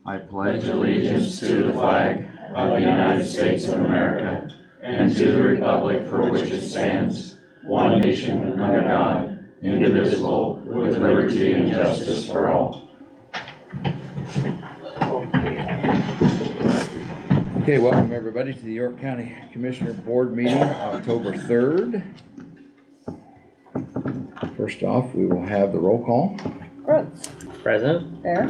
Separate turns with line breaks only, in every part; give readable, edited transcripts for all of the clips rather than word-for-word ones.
I pledge allegiance to the flag of the United States of America and to the republic for which it stands, one nation under God, indivisible, with liberty and justice for all.
Okay, welcome everybody to the York County Commissioner Board meeting, October 3rd. First off, we will have the roll call.
Brooks.
Present.
Bear.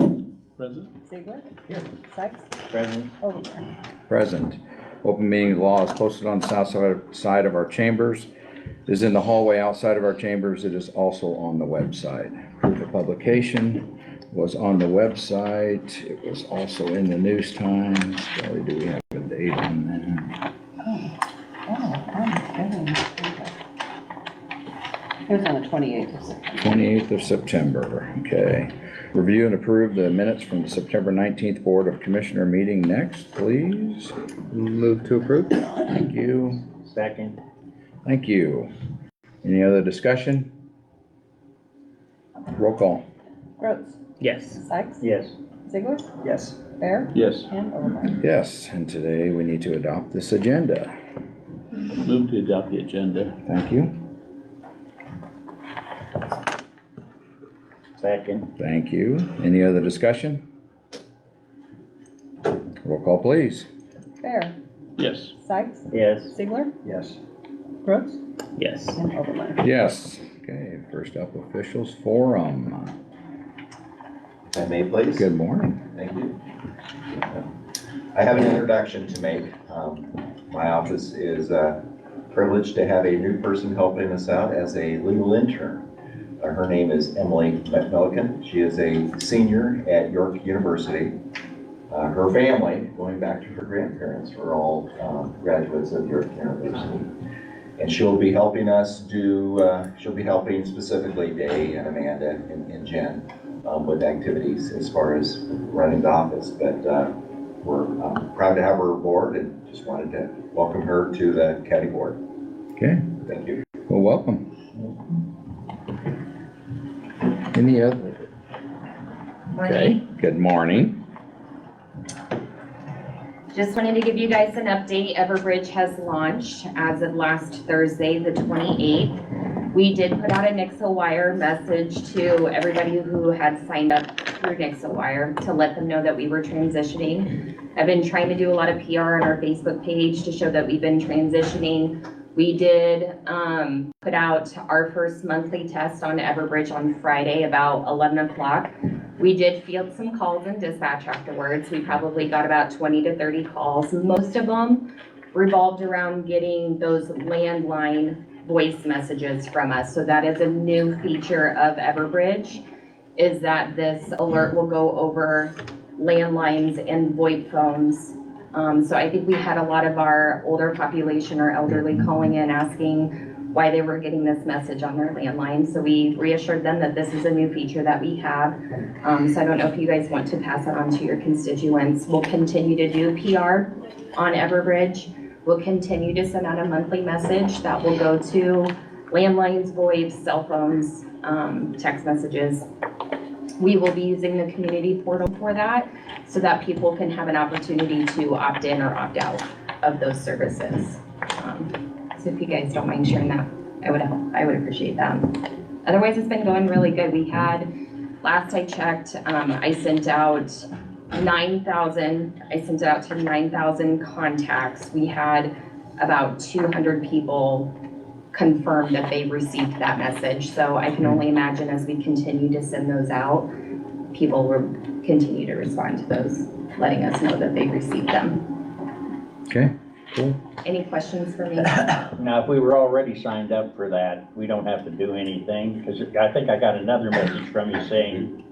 Present.
Ziegler.
Here.
Sykes.
Present.
Overbear.
Present. Open meeting law is posted on the south side of our chambers. It is in the hallway outside of our chambers. It is also on the website. Proof of publication was on the website. It was also in the News Times. Sorry, do we have a date on that?
It was on the 28th of September.
28th of September, okay. Review and approve the minutes from the September 19th Board of Commissioner meeting. Next, please.
Move to approve.
Thank you.
Second.
Thank you. Any other discussion? Roll call.
Brooks.
Yes.
Sykes.
Yes.
Ziegler.
Yes.
Bear.
Yes.
And Overbear.
Yes, and today we need to adopt this agenda.
Move to adopt the agenda.
Thank you.
Second.
Thank you. Any other discussion? Roll call, please.
Bear.
Yes.
Sykes.
Yes.
Ziegler.
Yes.
Brooks.
Yes.
And Overbear.
Yes. Okay, first up, officials forum.
If I may, please.
Good morning.
Thank you. I have an introduction to make. My office is privileged to have a new person helping us out as a legal intern. Her name is Emily McMillican. She is a senior at York University. Her family, going back to her grandparents, were all graduates of York University. And she'll be helping us she'll be helping specifically Day and Amanda and Jen with activities as far as running the office. But we're proud to have her aboard and just wanted to welcome her to the county board.
Okay,
Thank you.
well, welcome. Any other? Okay, good morning.
Just wanted to give you guys an update. Everbridge has launched as of last Thursday, the 28th. We did put out a NixelWire message to everybody who had signed up through NixelWire to let them know that we were transitioning. I've been trying to do a lot of PR on our Facebook page to show that we've been transitioning. We did put out our first monthly test on Everbridge on Friday about 11 o'clock. We did field some calls in dispatch afterwards. We probably got about 20 to 30 calls. Most of them revolved around getting those landline voice messages from us. So that is a new feature of Everbridge, is that this alert will go over landlines and VoIP phones. So I think we had a lot of our older population or elderly calling in asking why they were getting this message on their landline. So we reassured them that this is a new feature that we have. So I don't know if you guys want to pass it on to your constituents. We'll continue to do PR on Everbridge. We'll continue to send out a monthly message that will go to landlines, VoIPs, cell phones, text messages. We will be using the community portal for that so that people can have an opportunity to opt in or opt out of those services. So if you guys don't mind sharing that, I would appreciate that. Otherwise, it's been going really good. We had, last I checked, I sent out 9,000, I sent it out to 9,000 contacts. We had about 200 people confirm that they received that message. So I can only imagine as we continue to send those out, people will continue to respond to those, letting us know that they received them.
Okay, cool.
Any questions for me?
Now, if we were already signed up for that, we don't have to do anything, because I think I got another message from you saying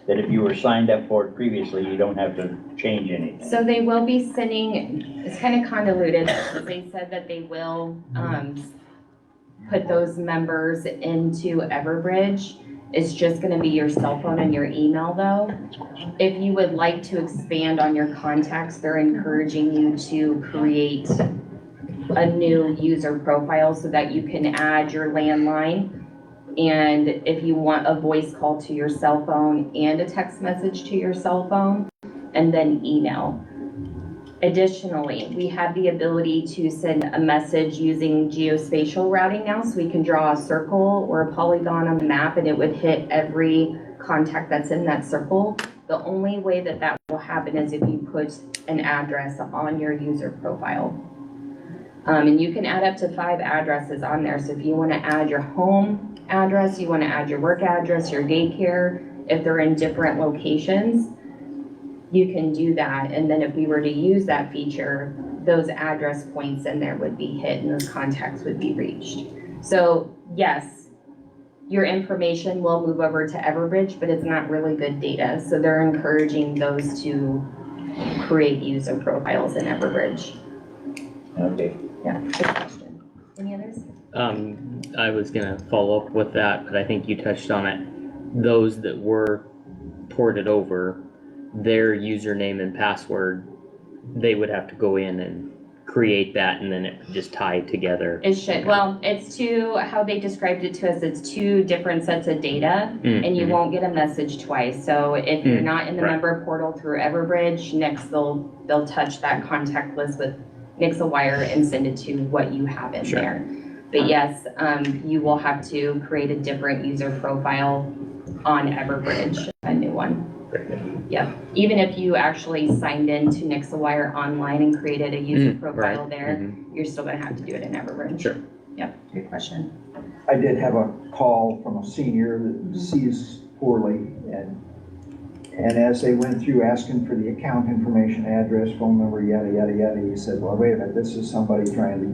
that if you were signed up for it previously, you don't have to change anything.
So they will be sending, it's kind of convoluted. They said that they will put those members into Everbridge. It's just going to be your cell phone and your email though. If you would like to expand on your contacts, they're encouraging you to create a new user profile so that you can add your landline. And if you want a voice call to your cell phone and a text message to your cell phone, and then email. Additionally, we have the ability to send a message using geospatial routing now, so we can draw a circle or a polygon on the map and it would hit every contact that's in that circle. The only way that that will happen is if you put an address on your user profile. And you can add up to 5 addresses on there. So if you want to add your home address, you want to add your work address, your daycare, if they're in different locations, you can do that. And then if we were to use that feature, those address points in there would be hit and those contacts would be reached. So yes, your information will move over to Everbridge, but it's not really good data. So they're encouraging those to create user profiles in Everbridge.
Okay.
Yeah, good question. Any others?
I was gonna follow up with that, but I think you touched on it. Those that were ported over, their username and password, they would have to go in and create that and then it would just tie together.
It should, well, it's how they described it to us, it's 2 different sets of data and you won't get a message twice. So if you're not in the
Right.
member portal through Everbridge, next they'll touch that contact list with Nixawire and send it to what you have in
Sure.
there. But yes, you will have to create a different user profile on Everbridge, a new one. Yep, even if you actually signed in to Nixawire online and created a user profile
right.
there, you're still gonna have to do it in Everbridge.
Sure.
Yep, good question.
I did have a call from a senior that sees poorly, and as they went through asking for the account information, address, phone number, yada, yada, yada, he said, well, wait a minute, this is somebody trying to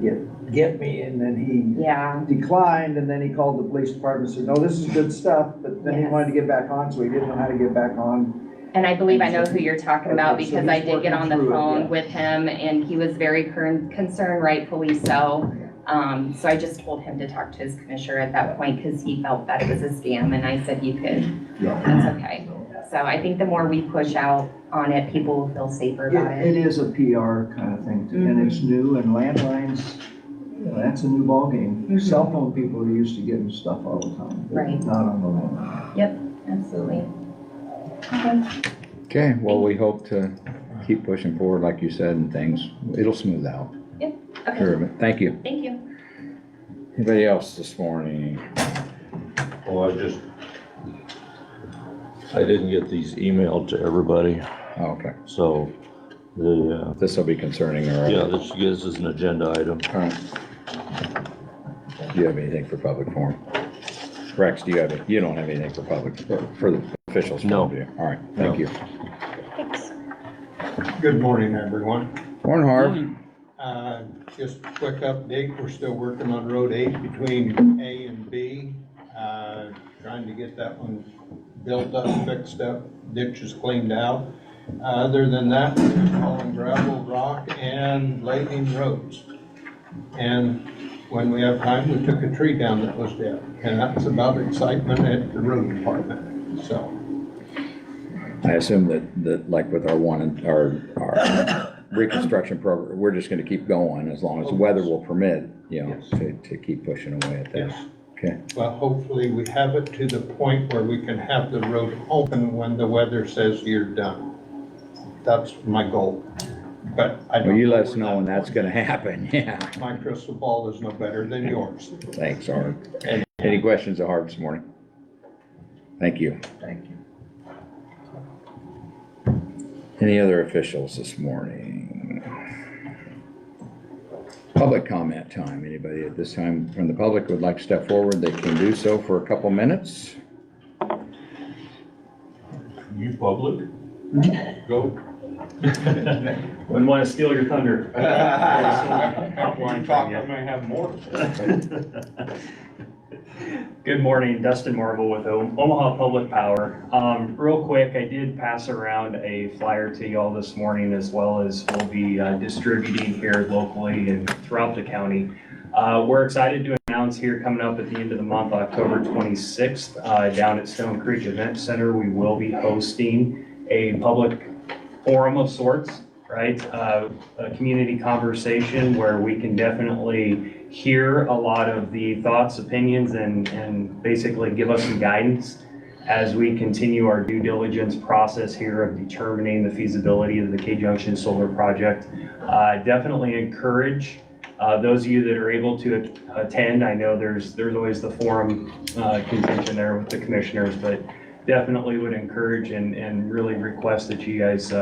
get me, and then he
Yeah,
declined, and then he called the police department and said, no, this is good stuff, but then he
Yes.
wanted to get back on, so he didn't know how to get back on.
and I believe I know who you're talking about
Okay, so
because I
he's
did get on the
working through it,
phone
yeah.
with him and he was very concerned, rightfully so. So I just told him to talk to his commissioner at that point because he felt that it was a scam and I said you could, that's okay. So I think the more we push out on it, people will feel safer about
It
it.
is a PR kind of thing, and it's new, and landlines, you know, that's a new ballgame. Cell phone people are used to getting stuff all the time. but
Right.
Not on the landline.
Yep, absolutely. Okay.
Okay, well, we hope to keep pushing forward, like you said, and things, it'll smooth out.
Okay,
Sure, thank you.
thank you.
Anybody else this morning?
Well, I didn't get these emailed to everybody,
Oh, okay,
so
this will be concerning, all right?
yeah, this gives us an agenda item.
All right. Do you have anything for public forum? Rex, do you have it? You don't have anything for public, for the officials?
No.
Do you? All right, thank you.
Good morning, everyone.
Morning, Harv.
Just a quick update, we're still working on Road 8 between A and B. Trying to get that one built up, fixed up, ditches cleaned out. Other than that, we're just hauling gravel, rock, and laying roads. And when we have time, we took a tree down that was dead. And that's about excitement at the road department, so.
I assume that like with our reconstruction program, we're just gonna keep going as long as the weather will permit, you know,
Yes.
to keep pushing away at that.
Yes.
Okay,
Well, hopefully we have it to the point where we can have the road open when the weather says you're done. That's my goal, but I don't.
well, you let us
where
know when that's
point
gonna happen, yeah.
is. My crystal ball is no better than yours.
Thanks, Harv. Any questions of Harv this morning? Thank you.
Thank you.
Any other officials this morning? Public comment time. Anybody at this time from the public would like to step forward, they can do so for a couple minutes.
You public? Go.
Wouldn't want to steal your thunder.
I may have more.
Good morning, Dustin Marvel with Omaha Public Power. Real quick, I did pass around a flyer to y'all this morning, as well as we'll be distributing here locally and throughout the county. We're excited to announce here coming up at the end of the month, October 26th, down at Stone Creek Event Center, we will be hosting a public forum of sorts, right? A community conversation where we can definitely hear a lot of the thoughts, opinions, and basically give us some guidance as we continue our due diligence process here of determining the feasibility of the K-Junction Solar Project. Definitely encourage those of you that are able to attend. I know there's always the forum contention there with the commissioners, but definitely would encourage and really request that you guys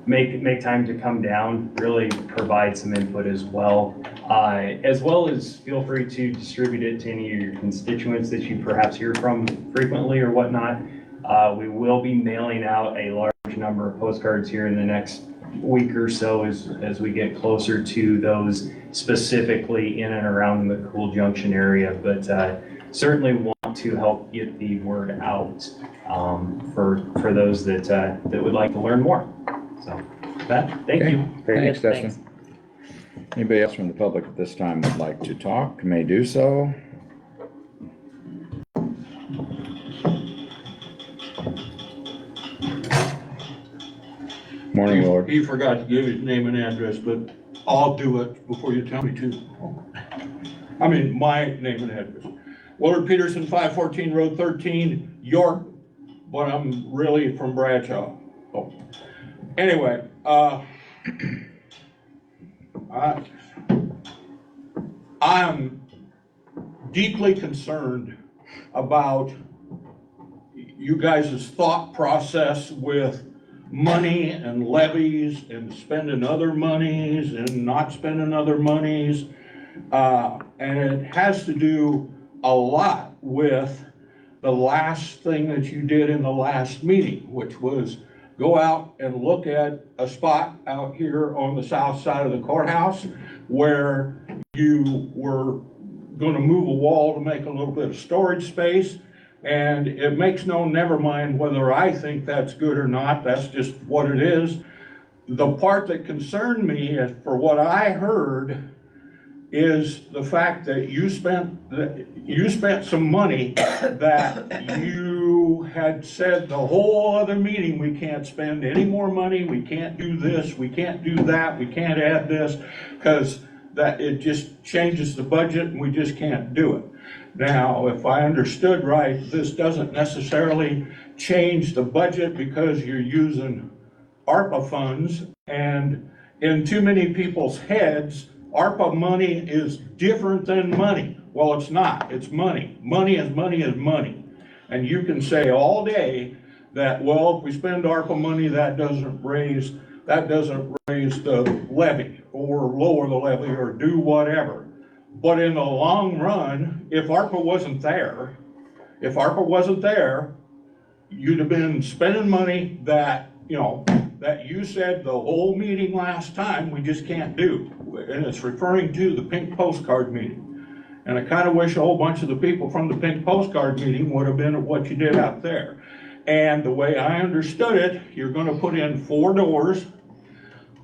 make time to come down, really provide some input as well as feel free to distribute it to any of your constituents that you perhaps hear from frequently or whatnot. We will be mailing out a large number of postcards here in the next week or so as we get closer to those specifically in and around the Cool Junction area, but certainly want to help get the word out for those that would like to learn more. So with that, thank
Okay.
you.
Very
Thanks,
good,
Dustin.
thanks.
Anybody else from the public at this time would like to talk, may do so. Morning, Lord.
He forgot to give his name and address, but I'll do it before you tell me to. I mean, my name and address. Willard Peterson, 514 Road 13, York, but I'm really from Bradshaw. Oh. Anyway, I'm deeply concerned about you guys' thought process with money and levies and spending other monies and not spending other monies. And it has to do a lot with the last thing that you did in the last meeting, which was go out and look at a spot out here on the south side of the courthouse where you were going to move a wall to make a little bit of storage space. And it makes no never mind whether I think that's good or not, that's just what it is. The part that concerned me, for what I heard, is the fact that you spent some money that you had said the whole other meeting, we can't spend any more money, we can't do this, we can't do that, we can't add this, because that it just changes the budget and we just can't do it. Now, if I understood right, this doesn't necessarily change the budget because you're using ARPA funds, and in too many people's heads, ARPA money is different than money. Well, it's not, it's money. Money is money is money. And you can say all day that, well, if we spend ARPA money, that doesn't raise the levy or lower the levy or do whatever. But in the long run, if ARPA wasn't there, you'd have been spending money that, that you said the whole meeting last time, we just can't do. And it's referring to the pink postcard meeting. And I kind of wish a whole bunch of the people from the pink postcard meeting would have been at what you did out there. And the way I understood it, you're going to put in 4 doors.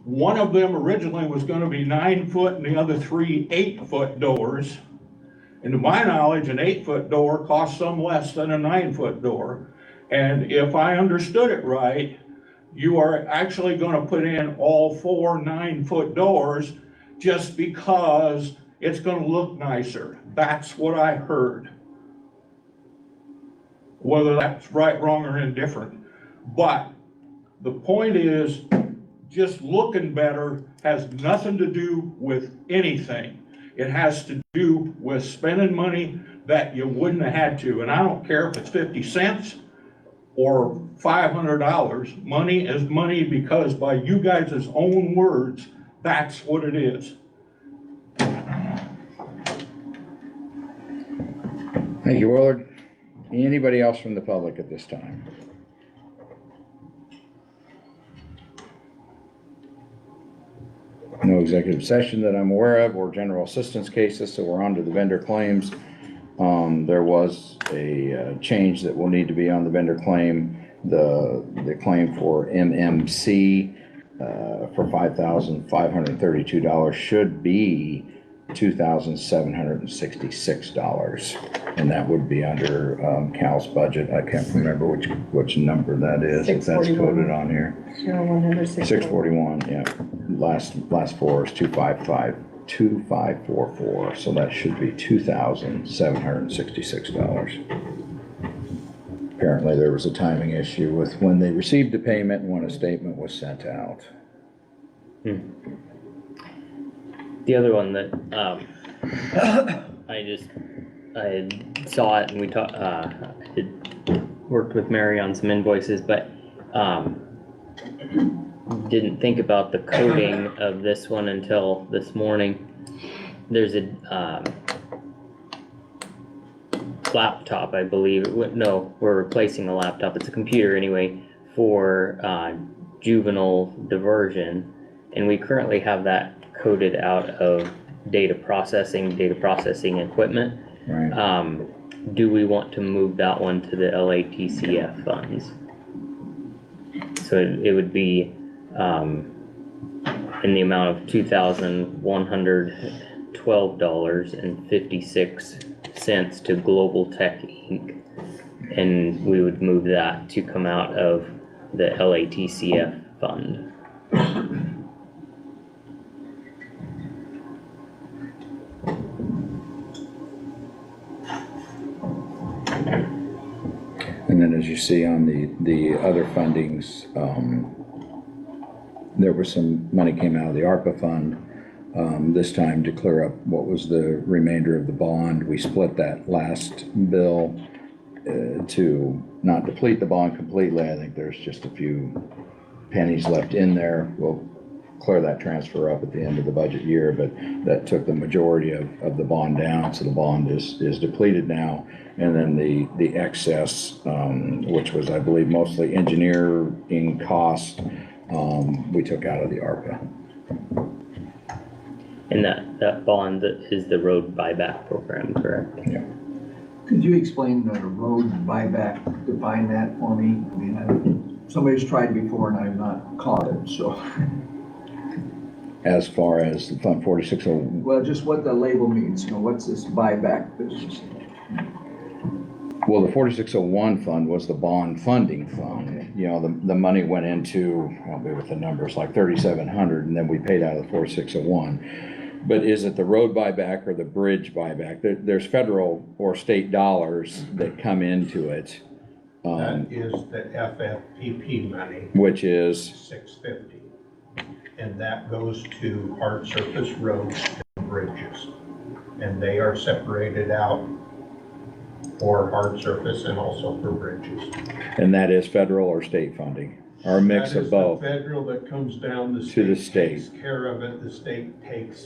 One of them originally was going to be 9-foot and the other 3 8-foot doors. And to my knowledge, an 8-foot door costs some less than a 9-foot door. And if I understood it right, you are actually going to put in all 4 9-foot doors just because it's going to look nicer. That's what I heard. Whether that's right, wrong, or indifferent. But the point is, just looking better has nothing to do with anything. It has to do with spending money that you wouldn't have had to. And I don't care if it's 50 cents or $500. Money is money because by you guys' own words, that's what it is.
Thank you, Willard. Anybody else from the public at this time? No executive session that I'm aware of or general assistance cases, so we're on to the vendor claims. There was a change that will need to be on the vendor claim. The claim for MMC for $5,532 should be $2,766, and that would be under Cal's budget. I can't remember which number that is, if that's
641.
quoted on here.
0100
641, yeah. Last 4 is 2544, so that should be $2,766. Apparently there was a timing issue with when they received the payment and when a statement was sent out.
The other one that, I saw it and we talked, worked with Mary on some invoices, but, didn't think about the coding of this one until this morning. There's a, laptop, I believe. No, we're replacing a laptop. It's a computer anyway for juvenile diversion, and we currently have that coded out of data processing equipment.
Right.
Do we want to move that one to the LATCF funds? So it would be in the amount of $2,112.56 to Global Tech Inc. And we would move that to come out of the LATCF fund.
And then as you see on the other fundings, there was some money came out of the ARPA fund, this time to clear up what was the remainder of the bond. We split that last bill to not deplete the bond completely. I think there's just a few pennies left in there. We'll clear that transfer up at the end of the budget year, but that took the majority of the bond down, so the bond is depleted now. And then the excess, which was, I believe, mostly engineering cost, we took out of the ARPA.
And that bond is the road buyback program, correct?
Yeah.
Could you explain the road buyback, define that for me? I mean, somebody's tried before and I've not caught it, so.
As far as Fund 4601,
Well, just what the label means, you know, what's this buyback business?
well, the 4601 fund was the bond funding fund. You know, the money went into, I'll be with the numbers, like 3,700, and then we paid out of the 4601. But is it the road buyback or the bridge buyback? There's federal or state dollars that come into it,
That is the FFPP money,
which is,
$650. And that goes to hard surface roads and bridges. And they are separated out for hard surface and also for bridges.
and that is federal or state funding, or a mix of both.
That is the federal that comes down, the
To the
state takes care of it. The state takes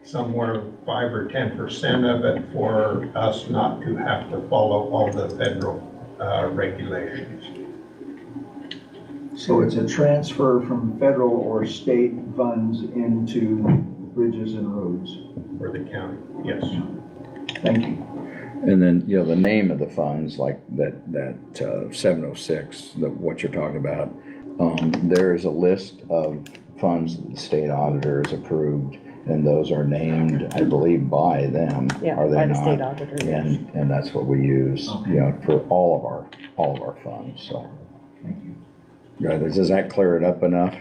somewhere 5 or 10% of it for us not to have to follow all the federal regulations.
So it's a transfer from federal or state funds into bridges and roads.
For the county, yes.
Thank you.
And then, you know, the name of the funds, like that 706, what you're talking about, there is a list of funds that the state auditor has approved, and those are named, I believe, by them.
Yeah,
Are they
by the
not?
state auditor, yes.
And that's what we use, you know, for all of our funds, so.
Thank you.
Yeah, does that clear it up enough?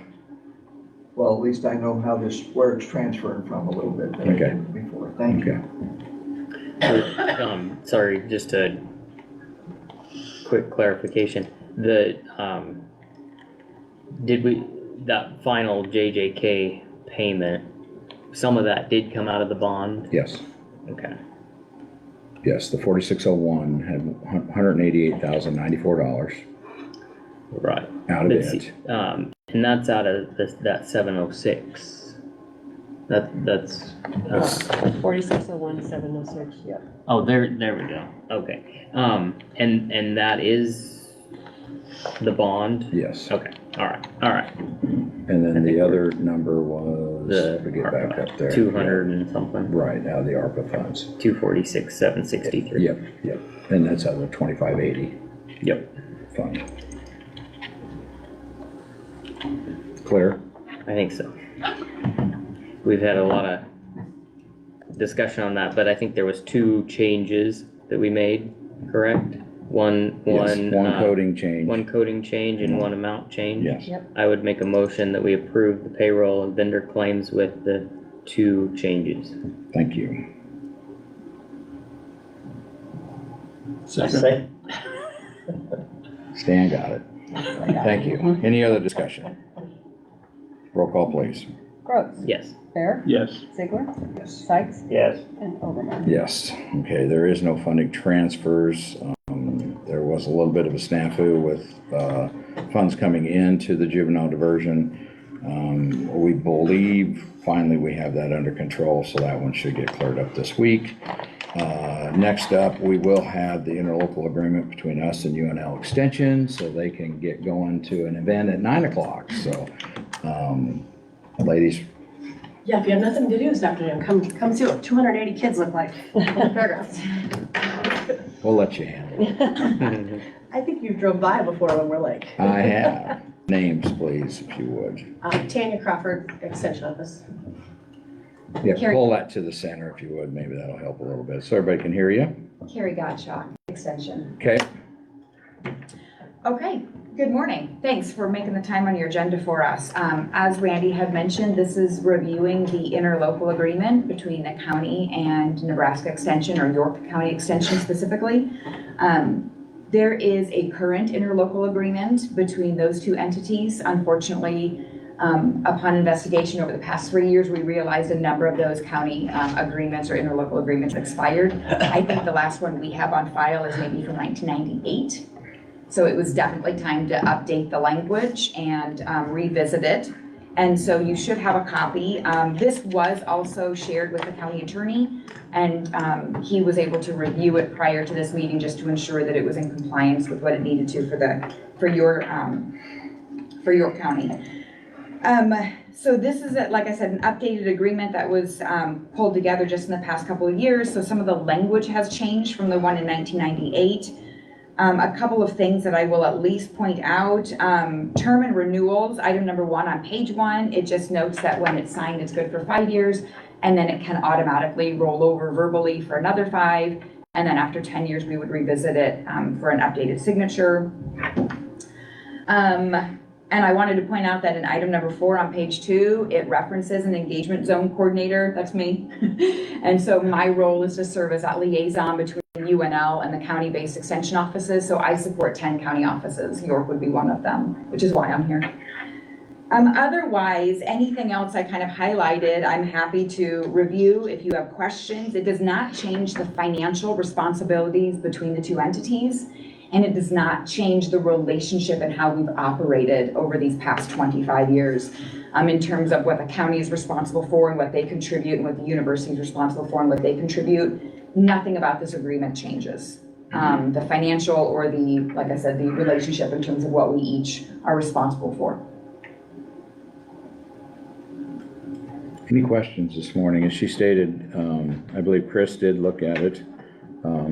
Well, at least I know how this, where it's transferring from a little bit than I
Okay.
did before. Thank you.
Sorry, just a quick clarification. That final JJK payment, some of that did come out of the bond?
Yes,
Okay.
yes, the 4601 had $188,094
Right.
out of
But
it.
see, and that's out of that 706. That's,
4601, 706, yep.
oh, there we go. Okay. And that is the bond?
Yes,
Okay, all right.
and then the other number was, we get back up there.
200 and something.
Right, out of the ARPA funds.
246, 763.
Yep, and that's out of the 2580
Yep.
fund. Clear?
I think so. We've had a lot of discussion on that, but I think there was 2 changes that we made, correct? One
Coding change.
one coding change and one amount change.
Yes.
Yep.
I would make a motion that we approve the payroll and vendor claims with the 2 changes.
Thank you.
Second.
Stan got it. Thank you. Any other discussion? Roll call, please.
Brooks.
Yes.
Bear.
Yes.
Ziegler.
Yes.
Sykes.
Yes.
And Overmar.
Yes. Okay, there is no funding transfers. There was a little bit of a snafu with funds coming into the juvenile diversion. We believe finally we have that under control, so that one should get cleared up this week. Next up, we will have the interlocal agreement between us and UNL Extension, so they can get going to an event at 9 o'clock. So, ladies,
Yeah, if you have nothing to do this afternoon, come see what 280 kids look like on the fairgrounds.
we'll let you handle it.
I think you drove by before when we're like.
I have. Names, please, if you would.
Tanya Crawford, Extension Office.
Yeah,
Carrie-
pull that to the center if you would. Maybe that'll help a little bit, so everybody can hear you.
Carrie Gottschalk, Extension.
Okay,
Okay, good morning. Thanks for making the time on your agenda for us. As Randy had mentioned, this is reviewing the interlocal agreement between the county and Nebraska Extension, or York County Extension specifically. There is a current interlocal agreement between those two entities. Unfortunately, upon investigation over the past 3 years, we realized a number of those county agreements or interlocal agreements expired. I think the last one we have on file is maybe from 1998. So it was definitely time to update the language and revisit it. And so you should have a copy. This was also shared with the county attorney, and he was able to review it prior to this meeting just to ensure that it was in compliance with what it needed to for your county. So this is, like I said, an updated agreement that was pulled together just in the past couple of years. So some of the language has changed from the one in 1998. A couple of things that I will at least point out, term and renewals, item number 1 on page 1, it just notes that when it's signed, it's good for 5 years, and then it can automatically roll over verbally for another 5, and then after 10 years, we would revisit it for an updated signature. And I wanted to point out that in item number 4 on page 2, it references an engagement zone coordinator, that's me. And so my role is to serve as that liaison between UNL and the county-based extension offices. So I support 10 county offices. York would be one of them, which is why I'm here. Otherwise, anything else I kind of highlighted, I'm happy to review if you have questions. It does not change the financial responsibilities between the two entities, and it does not change the relationship and how we've operated over these past 25 years in terms of what the county is responsible for and what they contribute, and what the university is responsible for and what they contribute. Nothing about this agreement changes. The financial or the, like I said, the relationship in terms of what we each are responsible for.
any questions this morning? As she stated, I believe Chris did look at it.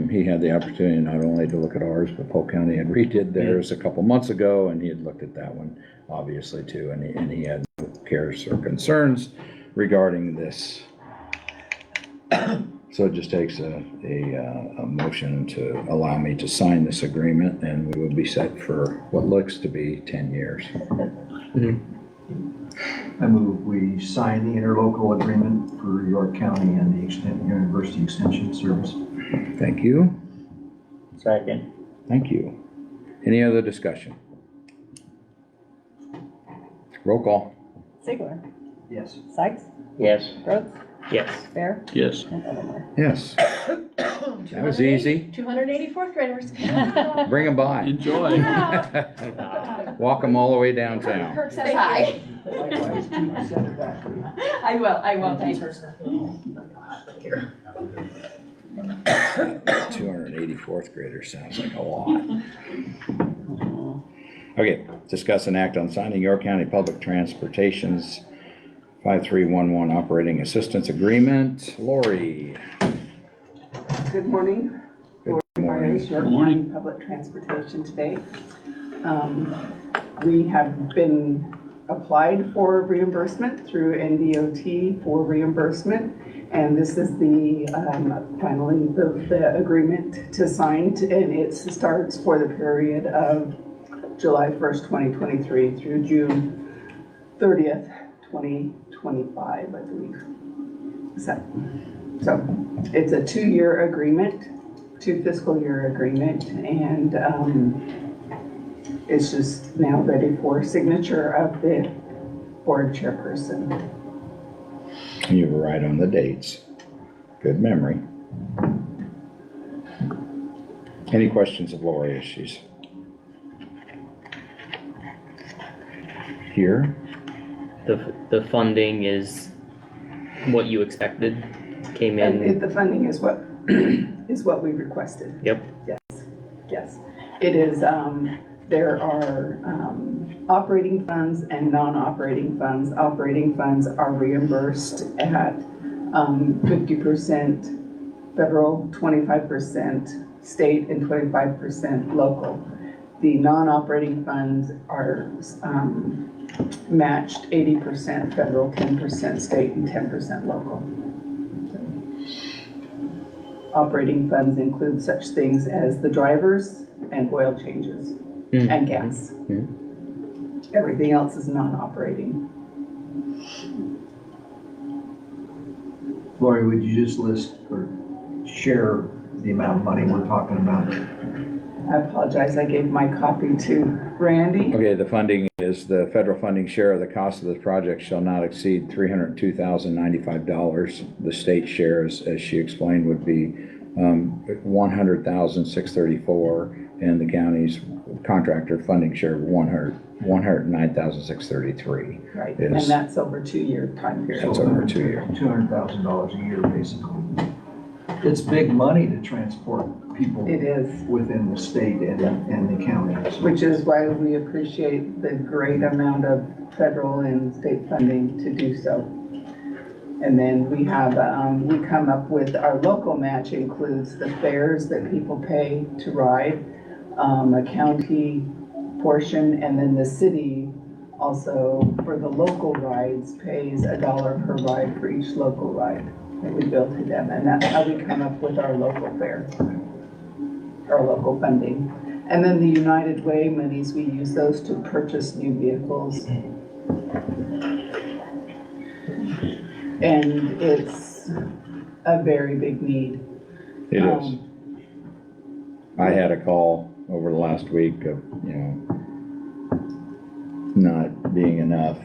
He had the opportunity not only to look at ours, but Polk County had redid theirs a couple months ago, and he had looked at that one, obviously, too, and he had no cares or concerns regarding this. So it just takes a motion to allow me to sign this agreement, and we will be set for what looks to be 10 years.
I move we sign the interlocal agreement for York County and the University Extension Service.
Thank you.
Second.
Thank you. Any other discussion? Roll call.
Ziegler.
Yes.
Sykes.
Yes.
Brooks.
Yes.
Bear.
Yes.
And Overmar.
Yes. That was easy.
280 fourth graders.
Bring them by.
Enjoy.
Walk them all the way downtown.
Kirk says hi.
Likewise, keep send it back to you.
I will, thanks.
284th graders sounds like a lot. Okay, discuss an act on signing York County Public Transportation's 5311 Operating Assistance Agreement. Lori.
Good morning.
Good
Lori
morning.
Myers, York
Good morning.
County Public Transportation today. We have been applied for reimbursement through NDOT for reimbursement, and this is the finally the agreement to sign, and it starts for the period of July 1st, 2023 through June 30th, 2025, I believe. So it's a 2-year agreement, 2 fiscal year agreement, and it's just now ready for signature of the board chairperson.
You were right on the dates. Good memory. Any questions of Lori as she's here?
The funding is what you expected, came
And
in,
the funding is what, is what we requested.
yep,
Yes, it is, there are operating funds and non-operating funds. Operating funds are reimbursed at 50% federal, 25% state, and 25% local. The non-operating funds are matched 80% federal, 10% state, and 10% local. Operating funds include such things as the drivers and oil changes and gas. Everything else is non-operating.
Lori, would you just list or share the amount of money we're talking about?
I apologize, I gave my copy to Randy.
Okay, the funding is, the federal funding share of the cost of this project shall not exceed $302,095. The state share, as she explained, would be $100,634, and the county's contractor funding share $109,633.
Right,
Yes.
and that's over a 2-year time period.
That's over 2 years.
$200,000 a year, basically. It's big money to transport people
It is,
within the state and the county.
which is why we appreciate the great amount of federal and state funding to do so. And then we have, we come up with, our local match includes the fares that people pay to ride, a county portion, and then the city also, for the local rides, pays $1 per ride for each local ride that we bill to them. And that's how we come up with our local fare, our local funding. And then the United Way monies, we use those to purchase new vehicles. And it's a very big need.
It is. I had a call over the last week of, not being enough,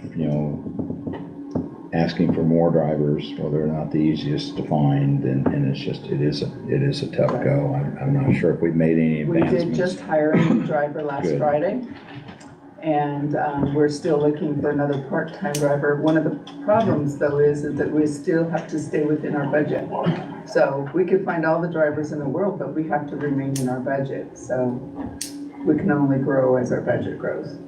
asking for more drivers. Well, they're not the easiest to find, and it's just, it is a tough go. I'm not sure if we've made any
We did
advancements.
just hire a new driver last
Good.
Friday. And we're still looking for another part-time driver. One of the problems though is that we still have to stay within our budget. So we could find all the drivers in the world, but we have to remain in our budget. So we can only grow as our budget grows.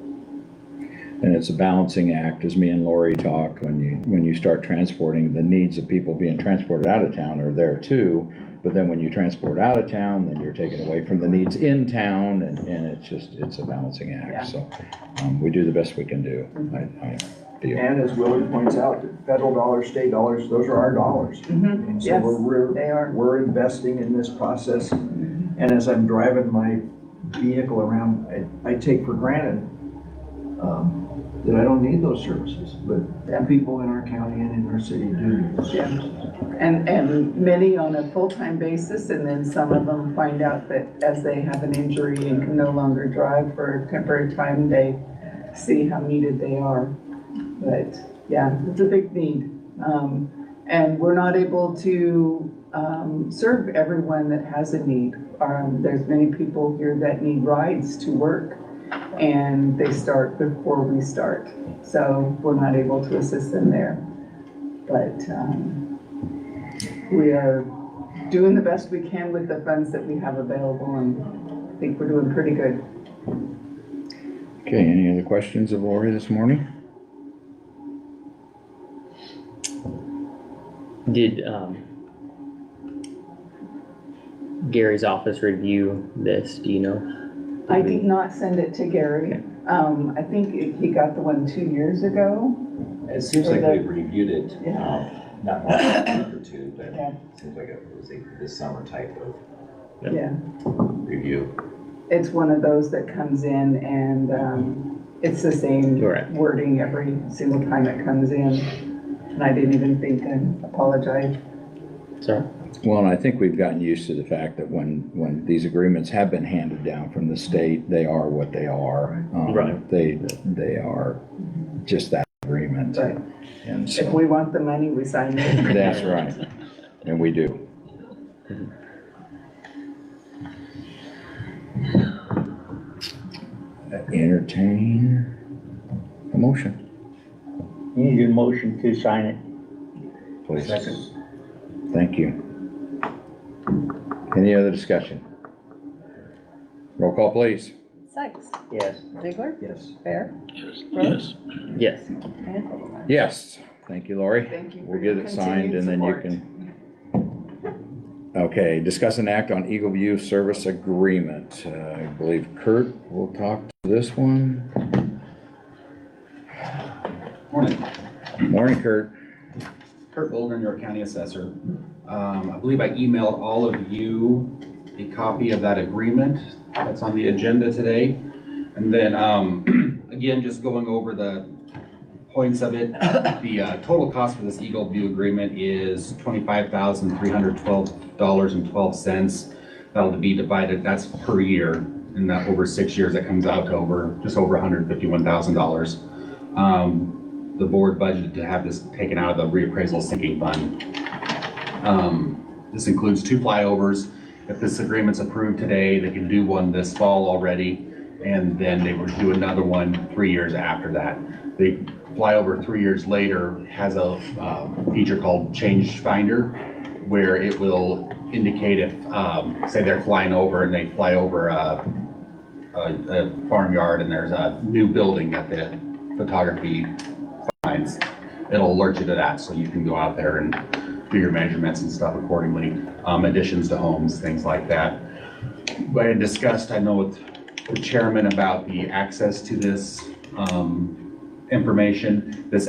And it's a balancing act, as me and Lori talk, when you start transporting, the needs of people being transported out of town are there too. But then when you transport out of town, then you're taking away from the needs in town, and it's a balancing act.
Yeah.
So we do the best we can do, I feel.
And as Willard points out, federal dollars, state dollars, those are our dollars. And so
Yes,
we're
they are.
we're investing in this process. And as I'm driving my vehicle around, I take for granted that I don't need those services, but people in our county and in our city do.
Yeah. And many on a full-time basis, and then some of them find out that as they have an injury and can no longer drive for a temporary time, they see how needed they are. But yeah, it's a big need. And we're not able to serve everyone that has a need. There's many people here that need rides to work, and they start before we start. So we're not able to assist them there. But we are doing the best we can with the funds that we have available, and I think we're doing pretty good.
Okay, any other questions of Lori this morning?
Did Gary's office review this, do you know?
I did not send it to Gary. I think he got the one 2 years ago.
It seems like we reviewed it,
Yeah.
not more than a week or two, but
Yeah.
it seems like it was this summer type of
Yeah,
review.
it's one of those that comes in and it's the same
Correct.
wording every single time it comes in. And I didn't even think and apologize.
Sorry.
Well, and I think we've gotten used to the fact that when these agreements have been handed down from the state, they are what they are.
Right.
They are just that agreement.
Right.
And
If
so,
we want the money, we sign it.
that's right. And we do. Entertain a motion,
You need a motion to sign it.
please.
Second.
Thank you. Any other discussion? Roll call, please.
Sykes,
Yes.
Ziegler,
Yes.
Bear,
Yes.
Yes.
and Overline.
Yes. Thank you, Lori.
Thank you for
We'll get
your
it signed and then you
continued
can. Okay, discuss and act on Eagle View Service Agreement. I believe Kurt will talk to this one.
Morning,
Morning, Kurt.
Kurt Bolger, York County Assessor. I believe I emailed all of you a copy of that agreement that's on the agenda today. And then, again, just going over the points of it, the total cost for this Eagle View agreement is $25,312.12. That'll be divided, that's per year, and that over 6 years, that comes out to just over $151,000. The board budgeted to have this taken out of the reappraisal sinking fund. This includes 2 flyovers. If this agreement's approved today, they can do one this fall already, and then they would do another one 3 years after that. The flyover 3 years later has a feature called Change Finder, where it will indicate if, say they're flying over and they fly over a farmyard and there's a new building that the photography finds, it'll alert you to that, so you can go out there and do your measurements and stuff accordingly. Additions to homes, things like that. I had discussed, I know with the chairman, about the access to this information. This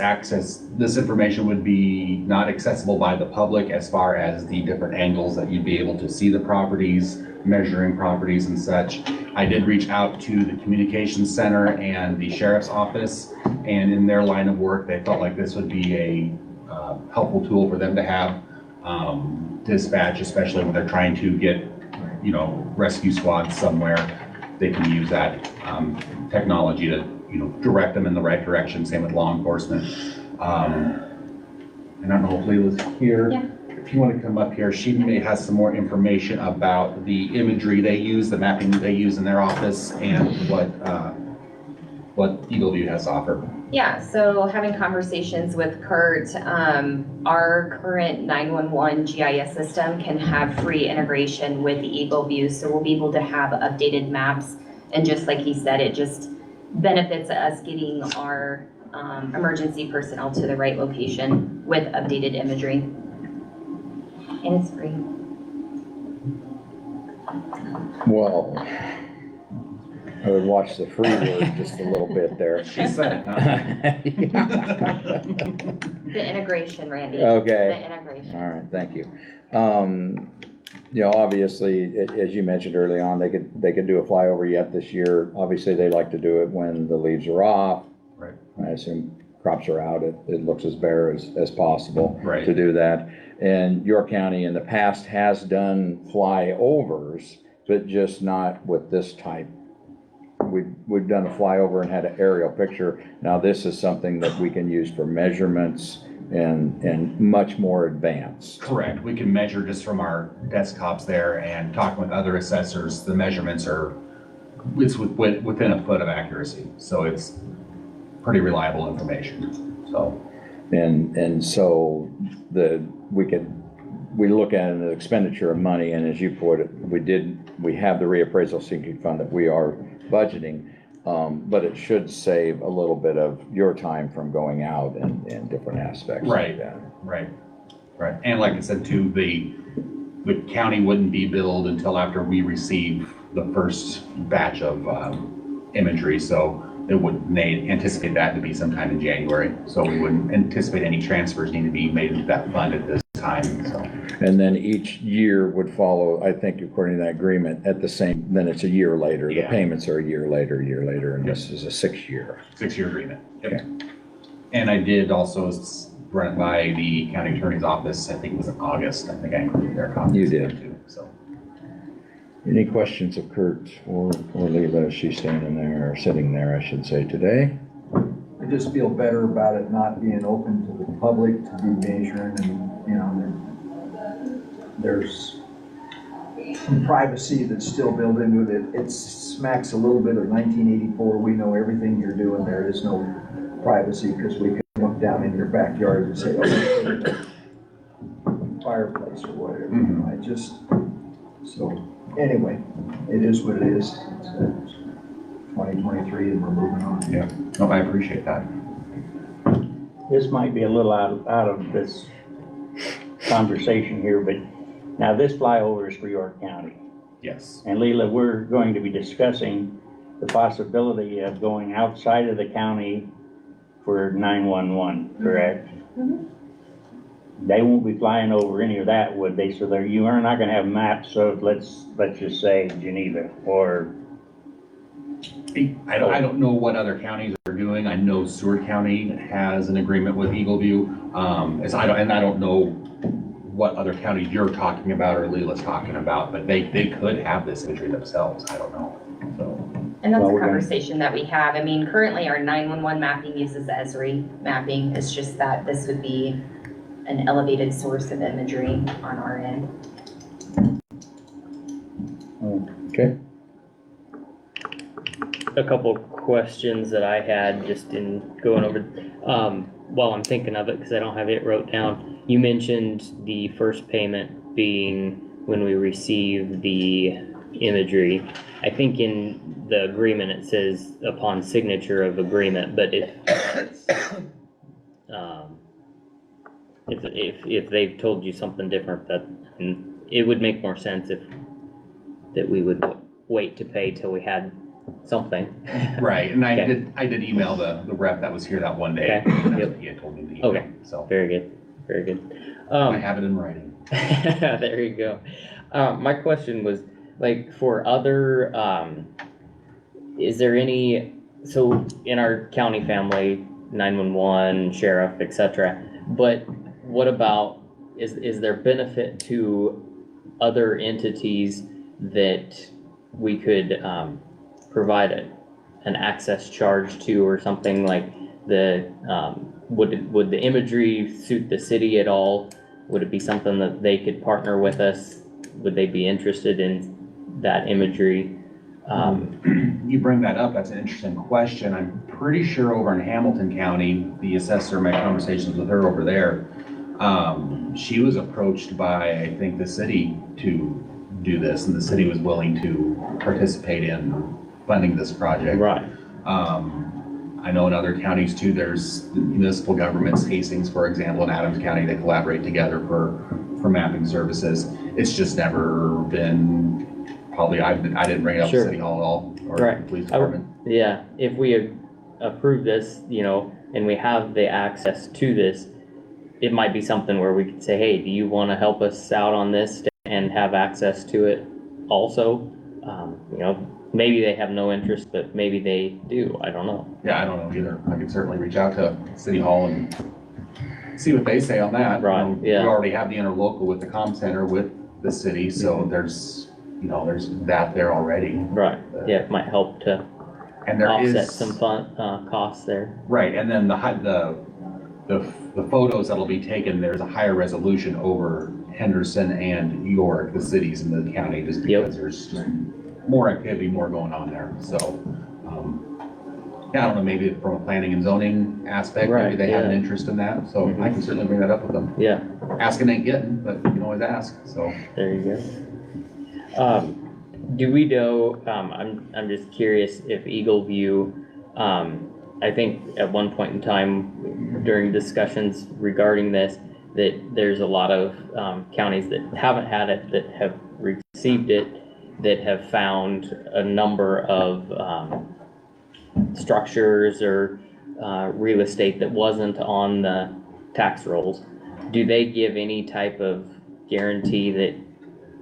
information would be not accessible by the public as far as the different angles that you'd be able to see the properties, measuring properties and such. I did reach out to the communications center and the sheriff's office, and in their line of work, they felt like this would be a helpful tool for them to have dispatch, especially when they're trying to get, rescue squads somewhere. They can use that technology to, direct them in the right direction. Same with law enforcement. I don't know if Leila's here.
Yeah.
If you want to come up here, she may have some more information about the imagery they use, the mapping they use in their office, and what Eagle View has to offer.
Yeah, so having conversations with Kurt, our current 911 GIS system can have free integration with the Eagle View, so we'll be able to have updated maps. And just like he said, it just benefits us getting our emergency personnel to the right location with updated imagery. And it's free.
Well, I would watch the free word just a little bit there.
She said it, huh?
The integration, Randy.
Okay.
The integration.
All right, thank you. Obviously, as you mentioned early on, they could do a flyover yet this year. Obviously, they like to do it when the leaves are off.
Right.
I assume crops are out. It looks as bare as possible.
Right.
To do that. And York County in the past has done flyovers, but just not with this type. We've done a flyover and had an aerial picture. Now this is something that we can use for measurements and much more advanced.
Correct. We can measure just from our desktops there, and talking with other assessors, the measurements it's within a foot of accuracy. So it's pretty reliable information, so.
And so we look at an expenditure of money, and as you put it, we have the reappraisal sinking fund that we are budgeting, but it should save a little bit of your time from going out and different aspects like that.
Right. And like I said too, the county wouldn't be billed until after we receive the first batch of imagery, so they anticipate that to be sometime in January. So we wouldn't anticipate any transfers need to be made into that fund at this time, so.
And then each year would follow, I think, according to that agreement, then it's a year later. The
Yeah.
payments are a year later, and this is a 6-year.
6-year agreement. Yep.
Okay.
And I did also run it by the county attorney's office, I think it was in August, I think I included their copy.
You did.
Too, so.
Any questions of Kurt or Leila as she's standing there, or sitting there, I should say, today?
I just feel better about it not being open to the public to be measuring and, you know, there's some privacy that's still built into it. It smacks a little bit of 1984. We know everything you're doing. There is no privacy because we can look down in your backyard and say, oh, fireplace or whatever.
Mhm.
I just, so anyway, it is what it is. It's 2023 and we're moving on.
Yeah, no, I appreciate that.
This might be a little out of this conversation here, but now this flyover is for York County.
Yes.
And Leila, we're going to be discussing the possibility of going outside of the county for 911, correct?
Mhm.
They won't be flying over any of that, would they? So you are not gonna have maps of, let's just say Geneva or.
I don't know what other counties are doing. I know Seward County has an agreement with Eagleview. I don't know what other counties you're talking about or Leila's talking about, but they could have this imagery themselves. I don't know, so.
And that's
Well,
a
we're gonna-
conversation that we have. I mean, currently our 911 mapping uses Esri mapping. It's just that this would be an elevated source of imagery on our end.
Okay.
A couple questions that I had just in going over, while I'm thinking of it, because I don't have it wrote down. You mentioned the first payment being when we receive the imagery. I think in the agreement it says upon signature of agreement, but if they've told you something different, that it would make more sense that we would wait to pay till we had something.
Right, and
Okay.
I did email the rep that was here that one day.
Okay.
And that's
Yep.
what he had told me to email,
Okay.
so.
Very good, very good.
I have it in writing.
There you go. My question was, like, for other, is there any, so in our county family, 911, sheriff, et cetera, but what about, is there benefit to other entities that we could, provide an access charge to or something like would the imagery suit the city at all? Would it be something that they could partner with us? Would they be interested in that imagery?
You bring that up, that's an interesting question. I'm pretty sure over in Hamilton County, the assessor, my conversations with her over there, she was approached by, I think, the city to do this, and the city was willing to participate in funding this project.
Right.
I know in other counties too, there's municipal governments, Hastings, for example, in Adams County, they collaborate together for mapping services. It's just never been, probably, I didn't bring it up
Sure.
to City Hall at all, or
Right.
police department.
Yeah, if we approve this, and we have the access to this, it might be something where we could say, hey, do you want to help us out on this and have access to it also? Maybe they have no interest, but maybe they do. I don't know.
Yeah, I don't know either. I could certainly reach out to City Hall and see what they say on that.
Right, yeah.
We already have the interlocal with the comm center with the city, so there's that there already.
Right. Yeah, it might help to
And there
offset
is
some costs there.
Right, and then the photos that'll be taken, there's a higher resolution over Henderson and York, the cities in the county, just because there's just more activity, more going on there, so. Yeah, I don't know, maybe from a planning and zoning aspect, maybe
Right,
they have an
yeah.
interest in that, so
Mhm.
I can certainly bring that up with them.
Yeah,
Asking ain't getting, but you can always ask, so.
there you go. Do we know, I'm just curious if Eagle View, I think at one point in time during discussions regarding this, that there's a lot of counties that haven't had it, that have received it, that have found a number of structures or real estate that wasn't on the tax rolls. Do they give any type of guarantee that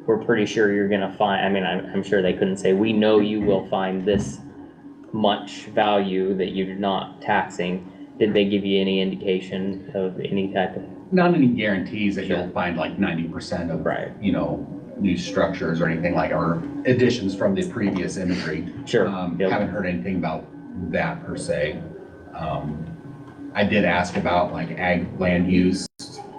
we're pretty sure you're gonna find, I mean, I'm sure they couldn't say, we know you will find this much value that you're not taxing. Did they give you any indication of any type of?
Not any guarantees that
Sure.
you'll find like 90% of,
Right.
New structures or anything like, or additions from the previous imagery.
Sure. Yep.
Haven't heard anything about that per se. I did ask about like ag land use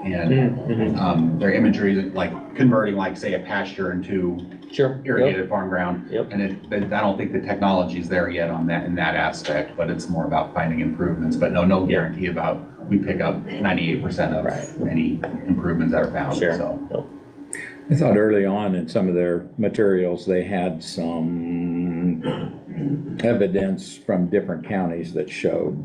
and their imagery, like converting like say a pasture into
Sure.
irrigated farm ground.
Yep.
And I don't think the technology's there yet on that, in that aspect, but it's more about finding improvements, but no guarantee about we pick up 98% of any improvements that are found,
Sure.
so.
Yep.
I thought early on in some of their materials, they had some evidence from different counties that showed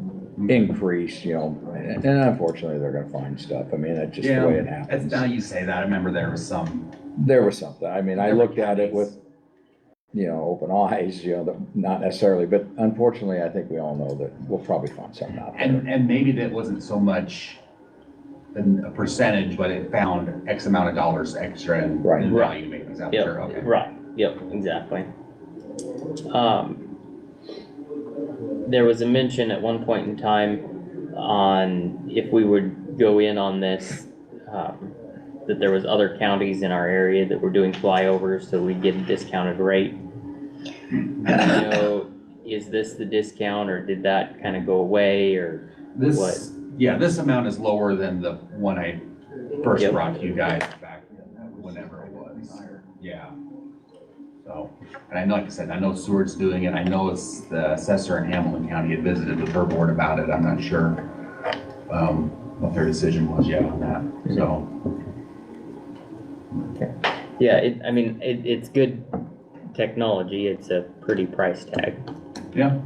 increase, and unfortunately, they're gonna find stuff. I mean, that's just the way it happens.
Now you say that, I remember there was some.
There was something. I mean, I looked at it with, open eyes, not necessarily, but unfortunately, I think we all know that we'll probably find something out there.
And maybe that wasn't so much a percentage, but it found X amount of dollars extra in
Right.
value, maybe, is that
Yep.
sure? Okay.
Right. Yep. Exactly. There was a mention at one point in time on if we would go in on this, that there was other counties in our area that were doing flyovers, so we'd get a discounted rate. Is this the discount, or did that kind of go away, or what?
This amount is lower than the one I first
Yep.
brought to you guys back whenever it was. Yeah. So, and I know, like I said, I know Seward's doing it. I know it's the assessor in Hamilton County had visited with her board about it. I'm not sure what their decision was yet on that, so.
Yeah, it's good technology. It's a pretty price tag.
Yeah.